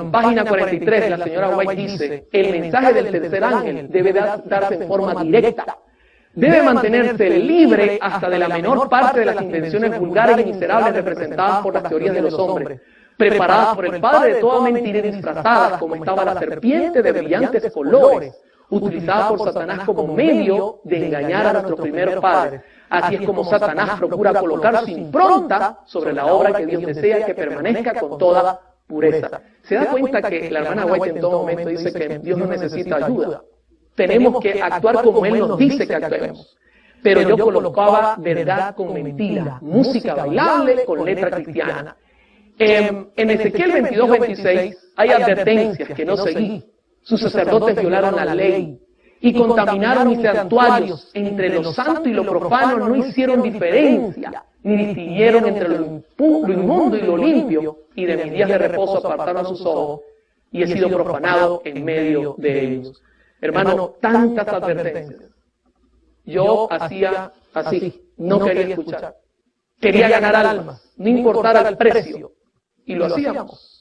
Speaker 2: página 43, la señora White dice, el mensaje del tercer ángel debe darse en forma directa. Debe mantenerse libre hasta de la menor parte de las intenciones vulgares y miserables representadas por las teorías de los hombres, preparadas por el padre de toda mentira y disfrazadas, como estaba la serpiente de brillantes colores, utilizada por Satanás como medio de engañar a nuestros primeros padres. Así es como Satanás procura colocar su impronta sobre la obra que Dios desea que permanezca con toda pureza. Se da cuenta que la hermana White en todo momento dice que Dios no necesita ayuda. Tenemos que actuar como Él nos dice que actuemos. Pero yo colocaba verdad con mentira, música bailable con letra cristiana. En Ezequiel 22:26 hay advertencias que no seguí. Sus sacerdotes violaron la ley y contaminaron mis santuarios. Entre lo santo y lo profano no hicieron diferencia, ni distinguieron entre lo inmundo y lo limpio, y de mis días de reposo apartaron sus ojos, y he sido profanado en medio de ellos. Hermano, tantas advertencias. Yo hacía así, no quería escuchar. Quería ganar almas, no importara el precio, y lo hacíamos.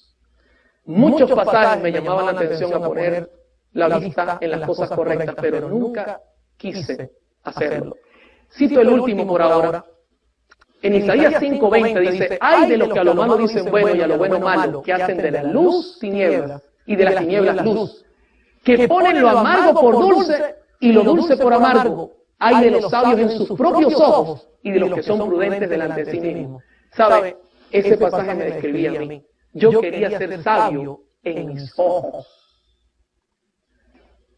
Speaker 2: Muchos pasajes me llamaban la atención a poner la vista en las cosas correctas, pero nunca quise hacerlo. Cito el último por ahora. En Isaías 5:20 dice, ay de los que a lo malo dicen bueno y a lo bueno malo, que hacen de la luz tinieblas y de las tinieblas luz, que ponen lo amargo por dulce y lo dulce por amargo. Ay de los sabios en sus propios ojos y de los que son prudentes delante de sí mismos. ¿Sabe? Ese pasaje me describía a mí. Yo quería ser sabio en mis ojos.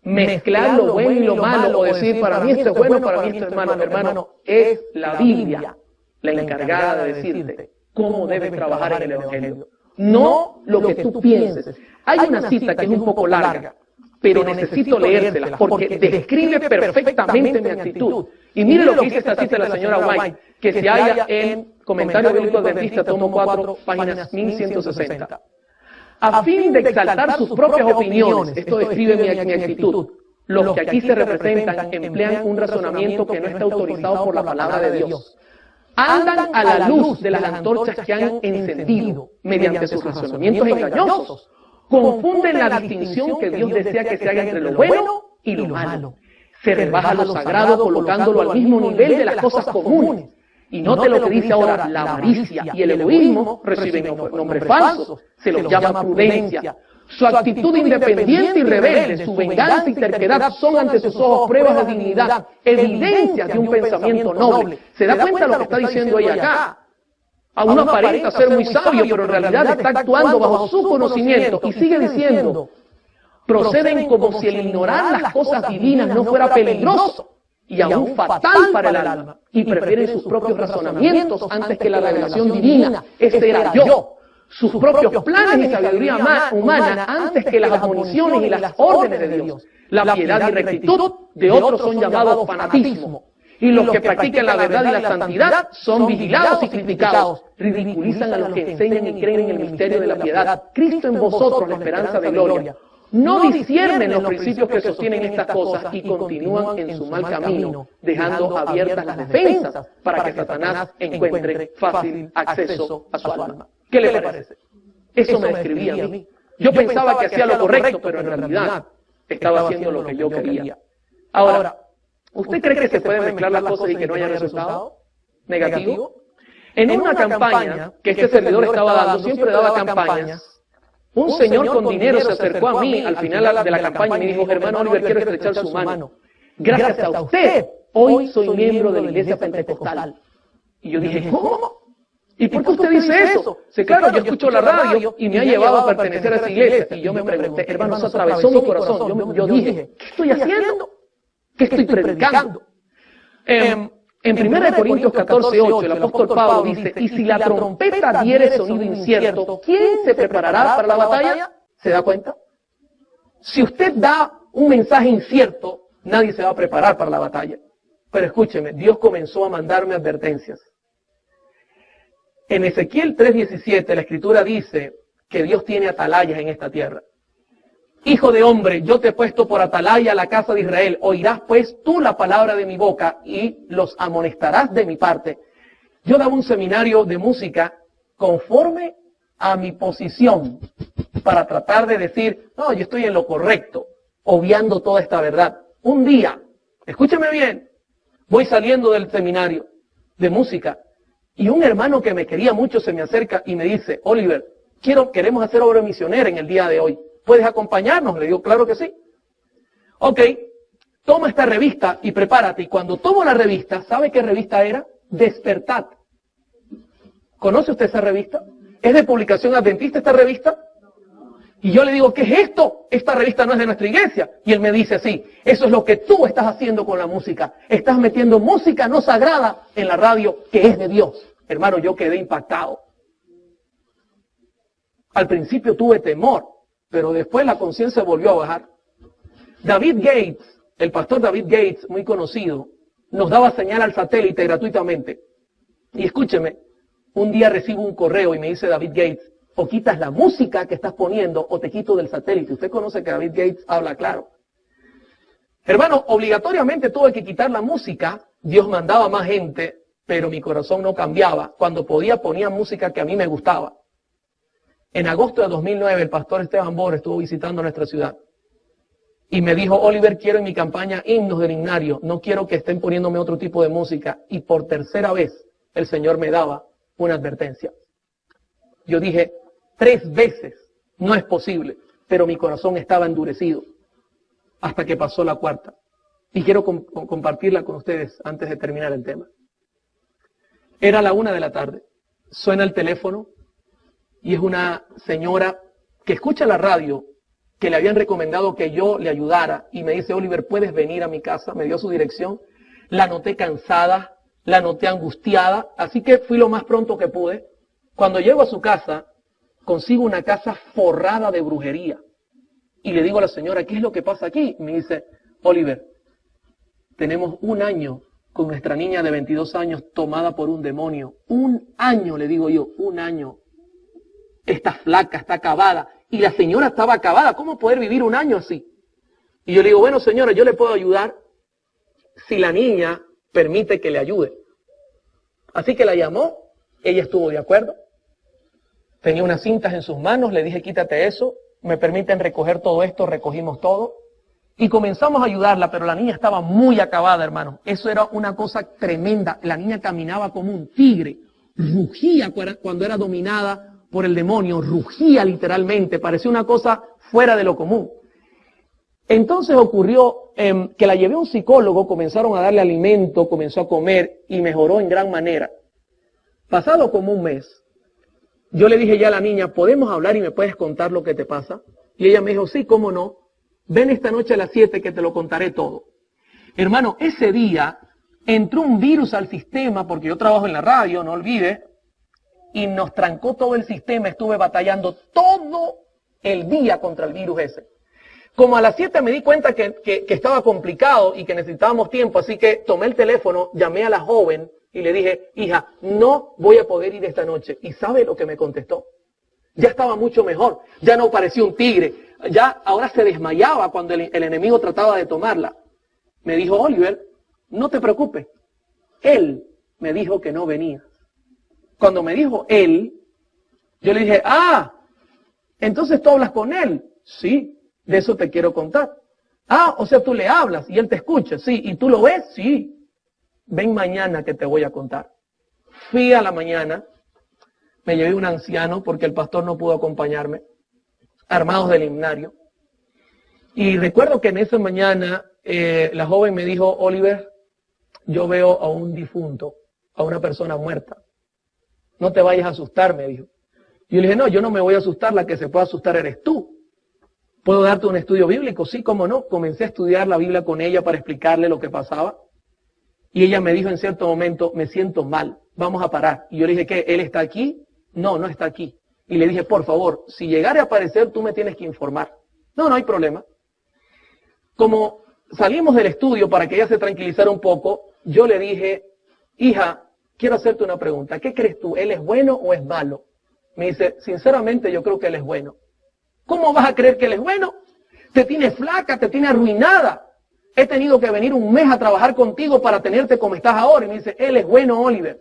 Speaker 2: Mezclar lo bueno y lo malo, o decir, para mí esto es bueno, para mí esto es malo. Hermano, es la Biblia la encargada de decirte cómo debes trabajar en el Evangelio. No lo que tú pienses. Hay una cita que es un poco larga, pero necesito leérsela porque describe perfectamente mi actitud. Y mire lo que dice esta cita de la señora White, que se halla en Comentario Bíblico Adventista, tomo 4, páginas 1160. A fin de exaltar sus propias opiniones, esto describe mi actitud, los que aquí se representan emplean un razonamiento que no está autorizado por la palabra de Dios. Andan a la luz de las antorchas que han encendido mediante sus razonamientos engañosos. Confunden la distinción que Dios desea que se haga entre lo bueno y lo malo. Se rebaja lo sagrado colocándolo al mismo nivel de las cosas comunes. Y note lo que dice ahora, la avaricia y el egoísmo reciben nombres falsos, se los llama prudencia. Su actitud independiente y rebelde, su venganza y terquedad son ante sus ojos pruebas de dignidad, evidencias de un pensamiento noble. ¿Se da cuenta de lo que está diciendo ella acá? A uno aparenta ser muy sabio, pero en realidad está actuando bajo su conocimiento. Y sigue diciendo, proceden como si el ignorar las cosas divinas no fuera peligroso y aún fatal para el alma, y prefieren sus propios razonamientos antes que la revelación divina. Este era yo. Sus propios planes y sabiduría humana antes que las admoniciones y las órdenes de Dios. La piedad y rectitud de otros son llamados fanatismo. Y los que practican la verdad y la santidad son vigilados y criticados. Ridiculizan a los que enseñan y creen en el misterio de la piedad. Cristo en vosotros, la esperanza de gloria. No disciernen los principios que sostienen estas cosas y continúan en su mal camino, dejando abiertas las defensas para que Satanás encuentre fácil acceso a su alma. ¿Qué le parece? Eso me describía a mí. Yo pensaba que hacía lo correcto, pero en realidad estaba haciendo lo que yo quería. Ahora, ¿usted cree que se pueden mezclar las cosas y que no haya resultado negativo? En una campaña que este servidor estaba dando, siempre daba campañas, un señor con dinero se acercó a mí al final de la campaña y me dijo, hermano Oliver, quiero estrechar su mano. Gracias a usted, hoy soy miembro de la iglesia pentecostal. Y yo dije, ¿cómo? ¿Y por qué usted dice eso? Sí, claro, yo escucho la radio y me ha llevado a pertenecer a esa iglesia. Y yo me pregunté, hermano, eso atravesó mi corazón. Yo dije, ¿qué estoy haciendo? ¿Qué estoy predicando? En 1 Corintios 14:8, el apóstol Pablo dice, y si la trompeta diere sonido incierto, ¿quién se preparará para la batalla? ¿Se da cuenta? Si usted da un mensaje incierto, nadie se va a preparar para la batalla. Pero escúcheme, Dios comenzó a mandarme advertencias. En Ezequiel 3:17 la Escritura dice que Dios tiene atalayas en esta tierra. Hijo de hombre, yo te he puesto por atalaya a la casa de Israel. Oirás pues tú la palabra de mi boca y los amonestarás de mi parte. Yo daba un seminario de música conforme a mi posición para tratar de decir, no, yo estoy en lo correcto, obviando toda esta verdad. Un día, escúcheme bien, voy saliendo del seminario de música y un hermano que me quería mucho se me acerca y me dice, Oliver, queremos hacer obra misionera en el día de hoy. ¿Puedes acompañarnos? Le digo, claro que sí. Ok, toma esta revista y prepárate. Y cuando tomo la revista, ¿sabe qué revista era? Despertad. ¿Conoce usted esa revista? ¿Es de publicación adventista esta revista? Y yo le digo, ¿qué es esto? Esta revista no es de nuestra iglesia. Y él me dice, sí, eso es lo que tú estás haciendo con la música. Estás metiendo música no sagrada en la radio que es de Dios. Hermano, yo quedé impactado. Al principio tuve temor, pero después la conciencia volvió a bajar. David Gates, el pastor David Gates, muy conocido, nos daba señal al satélite gratuitamente. Y escúcheme, un día recibo un correo y me dice David Gates, o quitas la música que estás poniendo o te quito del satélite. Usted conoce que David Gates habla claro. Hermano, obligatoriamente tuve que quitar la música. Dios mandaba más gente, pero mi corazón no cambiaba. Cuando podía ponía música que a mí me gustaba. En agosto de 2009 el pastor Esteban Bor estuvo visitando nuestra ciudad y me dijo, Oliver, quiero en mi campaña himnos del himnario, no quiero que estén poniéndome otro tipo de música. Y por tercera vez el Señor me daba una advertencia. Yo dije 3 veces, no es posible, pero mi corazón estaba endurecido hasta que pasó la 4ª. Y quiero compartirla con ustedes antes de terminar el tema. Era la 1 de la tarde, suena el teléfono, y es una señora que escucha la radio, que le habían recomendado que yo le ayudara, y me dice, Oliver, ¿puedes venir a mi casa? Me dio su dirección. La noté cansada, la noté angustiada, así que fui lo más pronto que pude. Cuando llego a su casa, consigo una casa forrada de brujería. Y le digo a la señora, ¿qué es lo que pasa aquí? Me dice, Oliver, tenemos 1 año con nuestra niña de 22 años tomada por un demonio. 1 año, le digo yo, 1 año. Está flaca, está acabada. Y la señora estaba acabada. ¿Cómo poder vivir 1 año así? Y yo le digo, bueno, señora, yo le puedo ayudar si la niña permite que le ayude. Así que la llamó, ella estuvo de acuerdo. Tenía unas cintas en sus manos, le dije, quítate eso, me permiten recoger todo esto, recogimos todo. Y comenzamos a ayudarla, pero la niña estaba muy acabada, hermano. Eso era una cosa tremenda. La niña caminaba como un tigre, rugía cuando era dominada por el demonio, rugía literalmente, parecía una cosa fuera de lo común. Entonces ocurrió que la llevé a un psicólogo, comenzaron a darle alimento, comenzó a comer y mejoró en gran manera. Pasado como un mes, yo le dije ya a la niña, ¿podemos hablar y me puedes contar lo que te pasa? Y ella me dijo, sí, cómo no. Ven esta noche a las 7 que te lo contaré todo. Hermano, ese día entró un virus al sistema, porque yo trabajo en la radio, no olvide, y nos trancó todo el sistema. Estuve batallando todo el día contra el virus ese. Como a las 7 me di cuenta que estaba complicado y que necesitábamos tiempo, así que tomé el teléfono, llamé a la joven y le dije, hija, no voy a poder ir esta noche. ¿Y sabe lo que me contestó? Ya estaba mucho mejor, ya no parecía un tigre, ya ahora se desmayaba cuando el enemigo trataba de tomarla. Me dijo, Oliver, no te preocupes, él me dijo que no venía. Cuando me dijo él, yo le dije, entonces tú hablas con él. Sí, de eso te quiero contar. O sea, tú le hablas y él te escucha. Sí, ¿y tú lo ves? Sí. Ven mañana que te voy a contar. Fui a la mañana, me llevé un anciano porque el pastor no pudo acompañarme, armados del himnario. Y recuerdo que en esa mañana la joven me dijo, Oliver, yo veo a un difunto, a una persona muerta. No te vayas a asustar, me dijo. Y yo le dije, no, yo no me voy a asustar, la que se puede asustar eres tú. ¿Puedo darte un estudio bíblico? Sí, cómo no. Comencé a estudiar la Biblia con ella para explicarle lo que pasaba. Y ella me dijo en cierto momento, me siento mal, vamos a parar. Y yo le dije, ¿qué? ¿Él está aquí? No, no está aquí. Y le dije, por favor, si llegara a aparecer, tú me tienes que informar. No, no hay problema. Como salimos del estudio para que ella se tranquilizara un poco, yo le dije, hija, quiero hacerte una pregunta. ¿Qué crees tú? ¿Él es bueno o es malo? Me dice, sinceramente yo creo que él es bueno. ¿Cómo vas a creer que él es bueno? Te tiene flaca, te tiene arruinada. He tenido que venir un mes a trabajar contigo para tenerte como estás ahora. Y me dice, él es bueno, Oliver.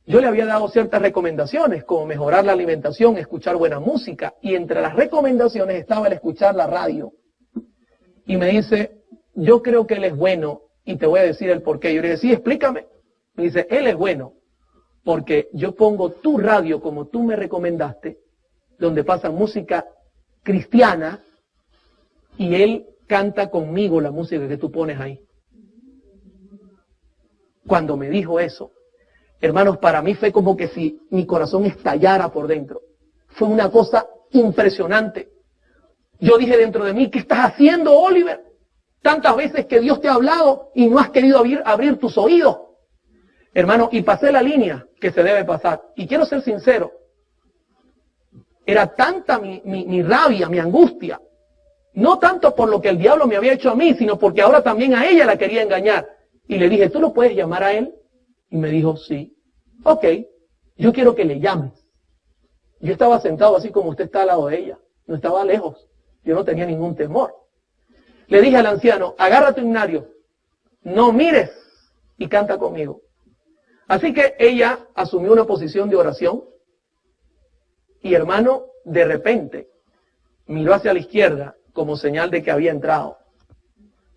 Speaker 2: Yo le había dado ciertas recomendaciones, como mejorar la alimentación, escuchar buena música. Y entre las recomendaciones estaba el escuchar la radio. Y me dice, yo creo que él es bueno y te voy a decir el por qué. Yo le dije, sí, explícame. Me dice, él es bueno porque yo pongo tu radio como tú me recomendaste, donde pasa música cristiana, y él canta conmigo la música que tú pones ahí. Cuando me dijo eso, hermanos, para mí fue como que si mi corazón estallara por dentro. Fue una cosa impresionante. Yo dije dentro de mí, ¿qué estás haciendo, Oliver? Tantas veces que Dios te ha hablado y no has querido abrir tus oídos. Hermano, y pasé la línea que se debe pasar. Y quiero ser sincero, era tanta mi rabia, mi angustia, no tanto por lo que el diablo me había hecho a mí, sino porque ahora también a ella la quería engañar. Y le dije, ¿tú lo puedes llamar a él? Y me dijo, sí. Ok, yo quiero que le llames. Yo estaba sentado así como usted está al lado de ella, no estaba lejos, yo no tenía ningún temor. Le dije al anciano, agarra tu himnario, no mires y canta conmigo. Así que ella asumió una posición de oración y, hermano, de repente miró hacia la izquierda como señal de que había entrado.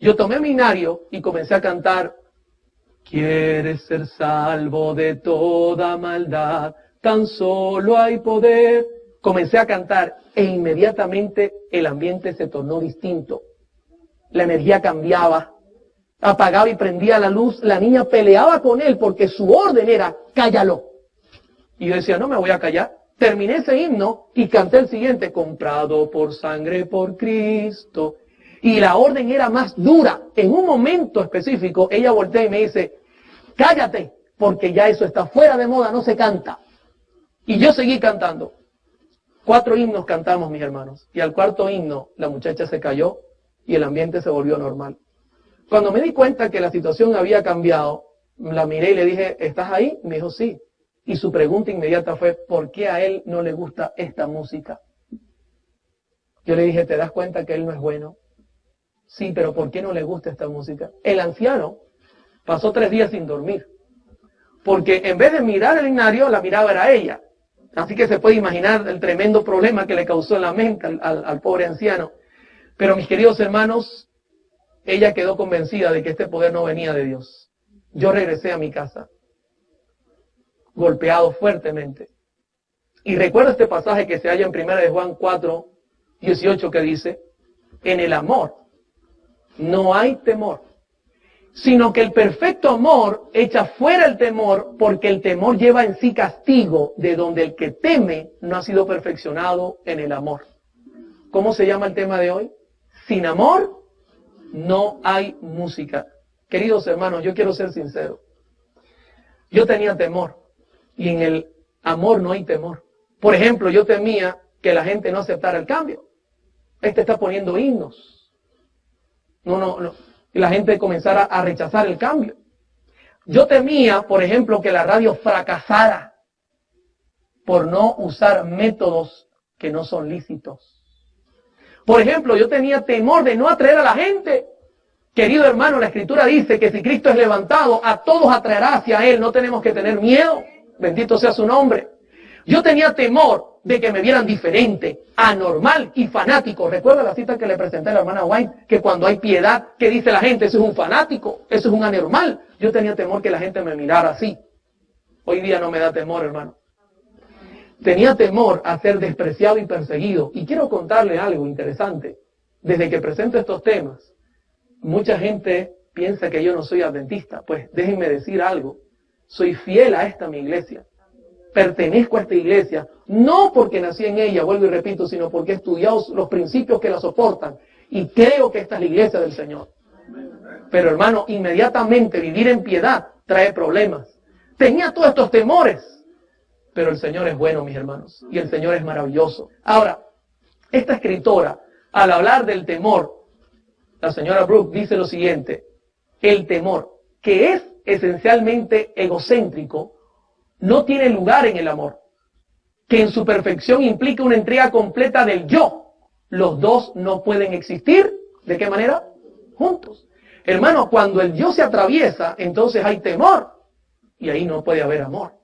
Speaker 2: Yo tomé mi himnario y comencé a cantar, ¿quieres ser salvo de toda maldad? Tan solo hay poder. Comencé a cantar e inmediatamente el ambiente se tornó distinto. La energía cambiaba. Apagaba y prendía la luz, la niña peleaba con él porque su orden era, cállalo. Y yo decía, no me voy a callar. Terminé ese himno y canté el siguiente, comprado por sangre por Cristo. Y la orden era más dura. En un momento específico, ella voltea y me dice, cállate, porque ya eso está fuera de moda, no se canta. Y yo seguí cantando. 4 himnos cantamos, mis hermanos. Y al 4.º himno, la muchacha se cayó y el ambiente se volvió normal. Cuando me di cuenta que la situación había cambiado, la miré y le dije, ¿estás ahí? Me dijo, sí. Y su pregunta inmediata fue, ¿por qué a él no le gusta esta música? Yo le dije, ¿te das cuenta que él no es bueno? Sí, pero ¿por qué no le gusta esta música? El anciano pasó 3 días sin dormir, porque en vez de mirar el himnario, la miraba era ella. Así que se puede imaginar el tremendo problema que le causó en la mente al pobre anciano. Pero mis queridos hermanos, ella quedó convencida de que este poder no venía de Dios. Yo regresé a mi casa, golpeado fuertemente. Y recuerdo este pasaje que se halla en 1 de Juan 4, 18, que dice, en el amor no hay temor, sino que el perfecto amor echa fuera el temor, porque el temor lleva en sí castigo, de donde el que teme no ha sido perfeccionado en el amor. ¿Cómo se llama el tema de hoy? Sin amor no hay música. Queridos hermanos, yo quiero ser sincero. Yo tenía temor, y en el amor no hay temor. Por ejemplo, yo temía que la gente no aceptara el cambio. Está poniendo himnos. No. Y la gente comenzara a rechazar el cambio. Yo temía, por ejemplo, que la radio fracasara por no usar métodos que no son lícitos. Por ejemplo, yo tenía temor de no atraer a la gente. Querido hermano, la Escritura dice que si Cristo es levantado, a todos atraerá hacia Él. No tenemos que tener miedo. Bendito sea su nombre. Yo tenía temor de que me vieran diferente, anormal y fanático. ¿Recuerda la cita que le presenté a la hermana White? Que cuando hay piedad, ¿qué dice la gente? Eso es un fanático, eso es un anormal. Yo tenía temor que la gente me mirara así. Hoy día no me da temor, hermano. Tenía temor a ser despreciado y perseguido. Y quiero contarle algo interesante. Desde que presento estos temas, mucha gente piensa que yo no soy adventista. Pues déjenme decir algo. Soy fiel a esta mi iglesia. Pertenezco a esta iglesia, no porque nací en ella, vuelvo y repito, sino porque he estudiado los principios que la soportan y creo que esta es la iglesia del Señor. Pero hermano, inmediatamente vivir en piedad trae problemas. Tenía todos estos temores, pero el Señor es bueno, mis hermanos, y el Señor es maravilloso. Ahora, esta escritora, al hablar del temor, la señora Brooke dice lo siguiente: el temor, que es esencialmente egocéntrico, no tiene lugar en el amor, que en su perfección implica una entrega completa del yo. Los dos no pueden existir, ¿de qué manera? Juntos. Hermano, cuando el yo se atraviesa, entonces hay temor, y ahí no puede haber amor.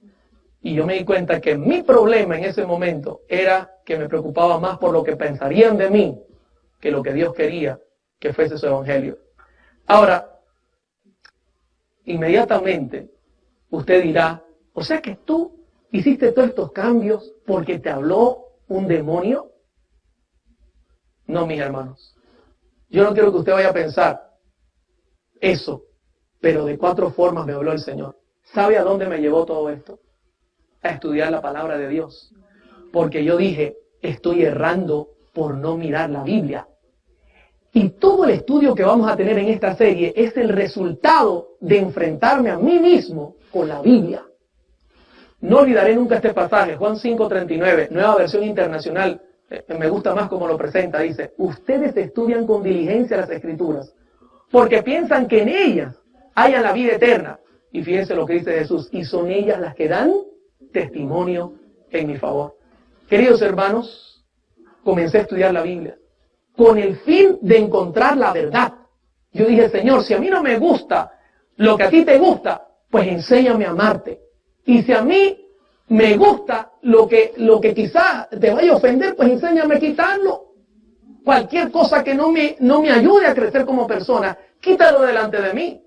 Speaker 2: Y yo me di cuenta que mi problema en ese momento era que me preocupaba más por lo que pensarían de mí, que lo que Dios quería que fuese su evangelio. Ahora, inmediatamente, usted dirá, o sea que tú hiciste todos estos cambios porque te habló un demonio. No, mis hermanos. Yo no quiero que usted vaya a pensar eso, pero de 4 formas me habló el Señor. ¿Sabe a dónde me llevó todo esto? A estudiar la palabra de Dios. Porque yo dije, estoy errando por no mirar la Biblia. Y todo el estudio que vamos a tener en esta serie es el resultado de enfrentarme a mí mismo con la Biblia. No olvidaré nunca este pasaje, Juan 5:39, Nueva Versión Internacional, me gusta más como lo presenta, dice, ustedes estudian con diligencia las Escrituras, porque piensan que en ellas hayan la vida eterna. Y fíjense lo que dice Jesús, y son ellas las que dan testimonio en mi favor. Queridos hermanos, comencé a estudiar la Biblia con el fin de encontrar la verdad. Yo dije, Señor, si a mí no me gusta lo que a ti te gusta, pues enséñame a amarte. Y si a mí me gusta lo que quizás te vaya a ofender, pues enséñame a quitarlo. Cualquier cosa que no me ayude a crecer como persona, quítalo delante de mí.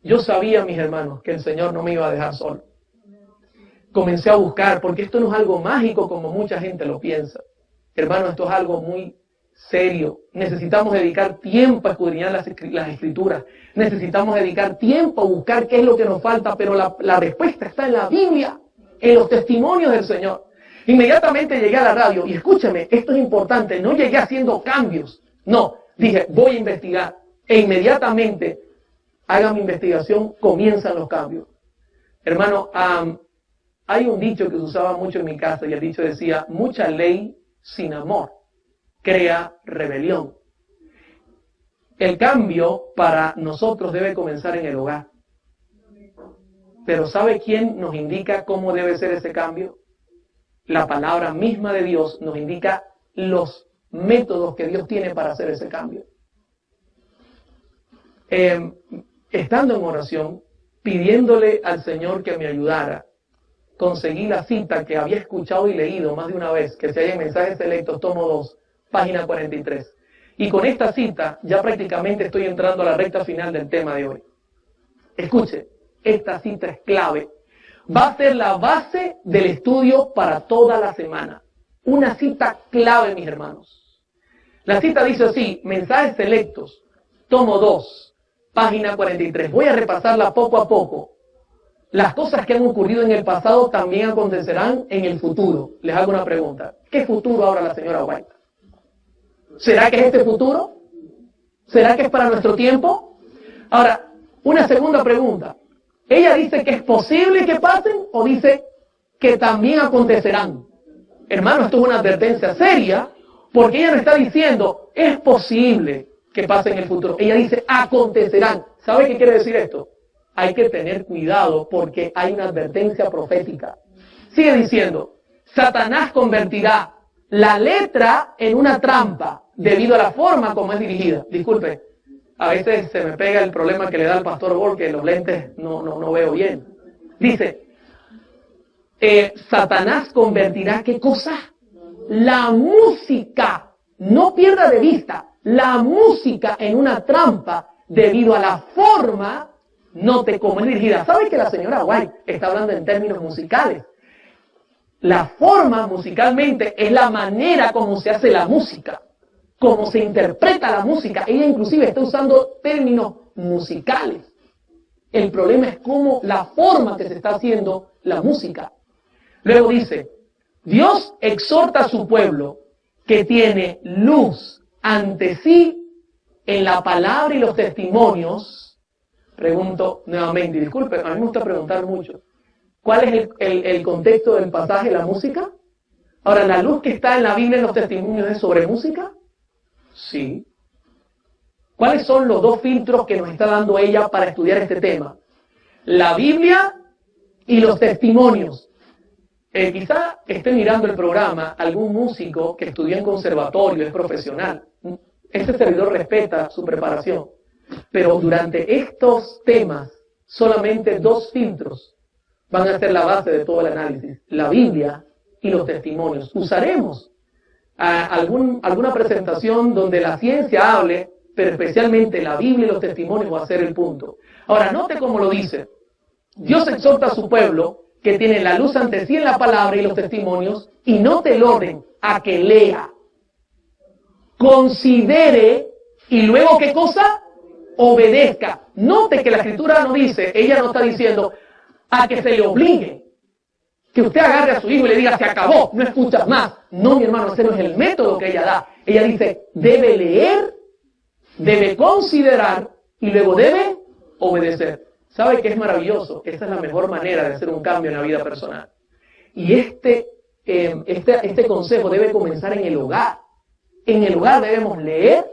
Speaker 2: Yo sabía, mis hermanos, que el Señor no me iba a dejar solo. Comencé a buscar, porque esto no es algo mágico como mucha gente lo piensa. Hermano, esto es algo muy serio. Necesitamos dedicar tiempo a escudriñar las Escrituras. Necesitamos dedicar tiempo a buscar qué es lo que nos falta, pero la respuesta está en la Biblia, en los testimonios del Señor. Inmediatamente llegué a la radio, y escúcheme, esto es importante, no llegué haciendo cambios. No, dije, voy a investigar. E inmediatamente, haga mi investigación, comienzan los cambios. Hermano, hay un dicho que se usaba mucho en mi casa, y el dicho decía, mucha ley sin amor crea rebelión. El cambio para nosotros debe comenzar en el hogar. Pero ¿sabe quién nos indica cómo debe ser ese cambio? La palabra misma de Dios nos indica los métodos que Dios tiene para hacer ese cambio. estando en oración, pidiéndole al Señor que me ayudara, conseguí la cita que había escuchado y leído más de una vez, que se halla en Mensajes Selectos, tomo 2, página 43. Y con esta cita ya prácticamente estoy entrando a la recta final del tema de hoy. Escuche, esta cita es clave. Va a ser la base del estudio para toda la semana. Una cita clave, mis hermanos. La cita dice así, Mensajes Selectos, tomo 2, página 43. Voy a repasarla poco a poco. Las cosas que han ocurrido en el pasado también acontecerán en el futuro. Les hago una pregunta. ¿Qué futuro habla la señora White? ¿Será que es este futuro? ¿Será que es para nuestro tiempo? Ahora, una segunda pregunta. ¿Ella dice que es posible que pasen o dice que también acontecerán? Hermano, esto es una advertencia seria porque ella no está diciendo es posible que pase en el futuro. Ella dice acontecerán. ¿Sabe qué quiere decir esto? Hay que tener cuidado porque hay una advertencia profética. Sigue diciendo, Satanás convertirá la letra en una trampa debido a la forma como es dirigida. Disculpe, a veces se me pega el problema que le da al pastor Bol, que los lentes no veo bien. Dice, Satanás convertirá, ¿qué cosa? La música, no pierda de vista, la música en una trampa debido a la forma, note cómo es dirigida. ¿Sabe que la señora White está hablando en términos musicales? La forma musicalmente es la manera como se hace la música, cómo se interpreta la música. Ella inclusive está usando términos musicales. El problema es cómo la forma que se está haciendo la música. Luego dice, Dios exhorta a su pueblo que tiene luz ante sí en la palabra y los testimonios. Pregunto nuevamente, disculpe, a mí me gusta preguntar mucho. ¿Cuál es el contexto del pasaje, la música? Ahora, ¿la luz que está en la Biblia en los testimonios es sobre música? Sí. ¿Cuáles son los dos filtros que nos está dando ella para estudiar este tema? La Biblia y los testimonios. Quizá esté mirando el programa algún músico que estudió en conservatorio, es profesional. Este servidor respeta su preparación. Pero durante estos temas, solamente dos filtros van a ser la base de todo el análisis. La Biblia y los testimonios. Usaremos alguna presentación donde la ciencia hable, pero especialmente la Biblia y los testimonios va a ser el punto. Ahora, note cómo lo dice. Dios exhorta a su pueblo que tiene la luz ante sí en la palabra y los testimonios, y note el orden, a que lea, considere, y luego, ¿qué cosa? Obedezca. Note que la escritura no dice, ella no está diciendo a que se le obligue, que usted agarre a su hijo y le diga se acabó, no escuchas más. No, mi hermano, ese no es el método que ella da. Ella dice, debe leer, debe considerar y luego debe obedecer. ¿Sabe qué es maravilloso? Esta es la mejor manera de hacer un cambio en la vida personal. Y este consejo debe comenzar en el hogar. En el hogar debemos leer,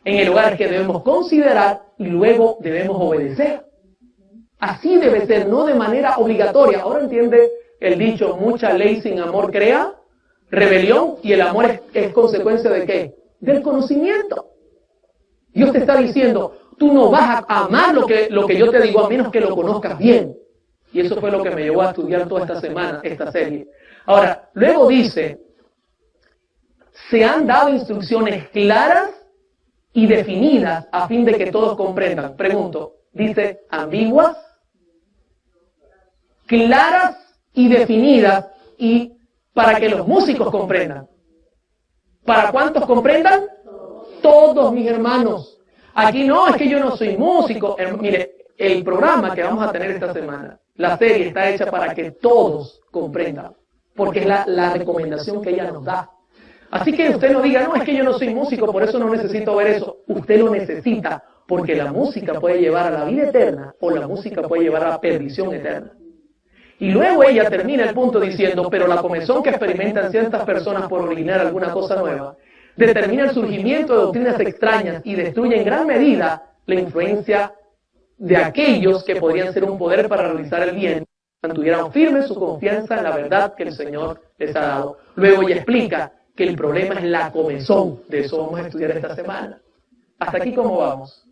Speaker 2: en el hogar es que debemos considerar y luego debemos obedecer. Así debe ser, no de manera obligatoria. Ahora entiende el dicho, mucha ley sin amor crea rebelión, y el amor es consecuencia ¿de qué? Del conocimiento. Dios te está diciendo, tú no vas a amar lo que yo te digo a menos que lo conozcas bien. Y eso fue lo que me llevó a estudiar toda esta semana, esta serie. Ahora, luego dice, se han dado instrucciones claras y definidas a fin de que todos comprendan. Pregunto, ¿dice ambiguas? Claras y definidas, y para que los músicos comprendan. ¿Para cuántos comprendan? Todos, mis hermanos. Aquí no, es que yo no soy músico. Mire, el programa que vamos a tener esta semana, la serie está hecha para que todos comprendan, porque es la recomendación que ella nos da. Así que usted no diga, no, es que yo no soy músico, por eso no necesito ver eso. Usted lo necesita, porque la música puede llevar a la vida eterna o la música puede llevar a la perdición eterna. Y luego ella termina el punto diciendo, pero la comezón que experimentan ciertas personas por originar alguna cosa nueva determina el surgimiento de doctrinas extrañas y destruye en gran medida la influencia de aquellos que podrían ser un poder para realizar el bien, mantuvieran firme su confianza en la verdad que el Señor les ha dado. Luego ella explica que el problema es la comezón. De eso vamos a estudiar esta semana. ¿Hasta aquí cómo vamos?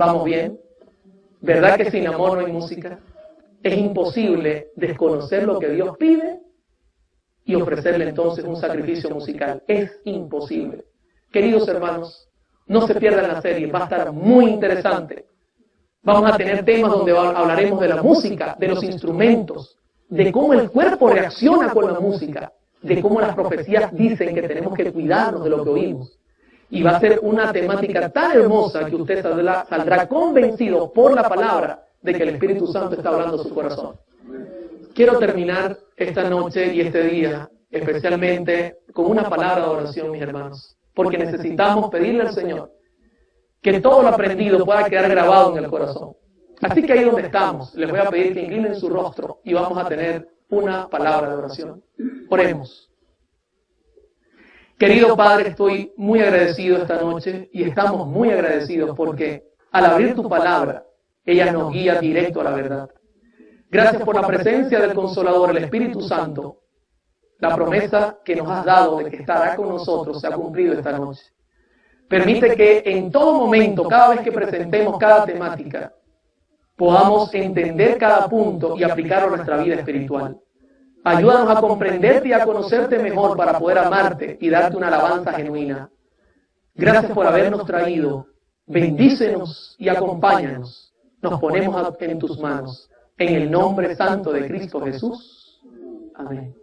Speaker 2: ¿Vamos bien? ¿Verdad que sin amor no hay música? Es imposible desconocer lo que Dios pide y ofrecerle entonces un sacrificio musical. Es imposible. Queridos hermanos, no se pierdan la serie, va a estar muy interesante. Vamos a tener temas donde hablaremos de la música, de los instrumentos, de cómo el cuerpo reacciona con la música, de cómo las profecías dicen que tenemos que cuidarnos de lo que oímos. Y va a ser una temática tan hermosa que usted saldrá convencido por la palabra de que el Espíritu Santo está hablando a su corazón. Quiero terminar esta noche y este día, especialmente con una palabra de oración, mis hermanos, porque necesitamos pedirle al Señor que todo lo aprendido pueda quedar grabado en el corazón. Así que ahí donde estamos, les voy a pedir que inclinen su rostro y vamos a tener una palabra de oración. Oremos. Querido Padre, estoy muy agradecido esta noche y estamos muy agradecidos porque al abrir tu palabra, ella nos guía directo a la verdad. Gracias por la presencia del Consolador, el Espíritu Santo. La promesa que nos has dado de que estará con nosotros se ha cumplido esta noche. Permite que en todo momento, cada vez que presentemos cada temática, podamos entender cada punto y aplicarlo a nuestra vida espiritual. Ayúdanos a comprenderte y a conocerte mejor para poder amarte y darte una alabanza genuina. Gracias por habernos traído. Bendícenos y acompáñanos. Nos ponemos en tus manos. En el nombre santo de Cristo Jesús. Amén.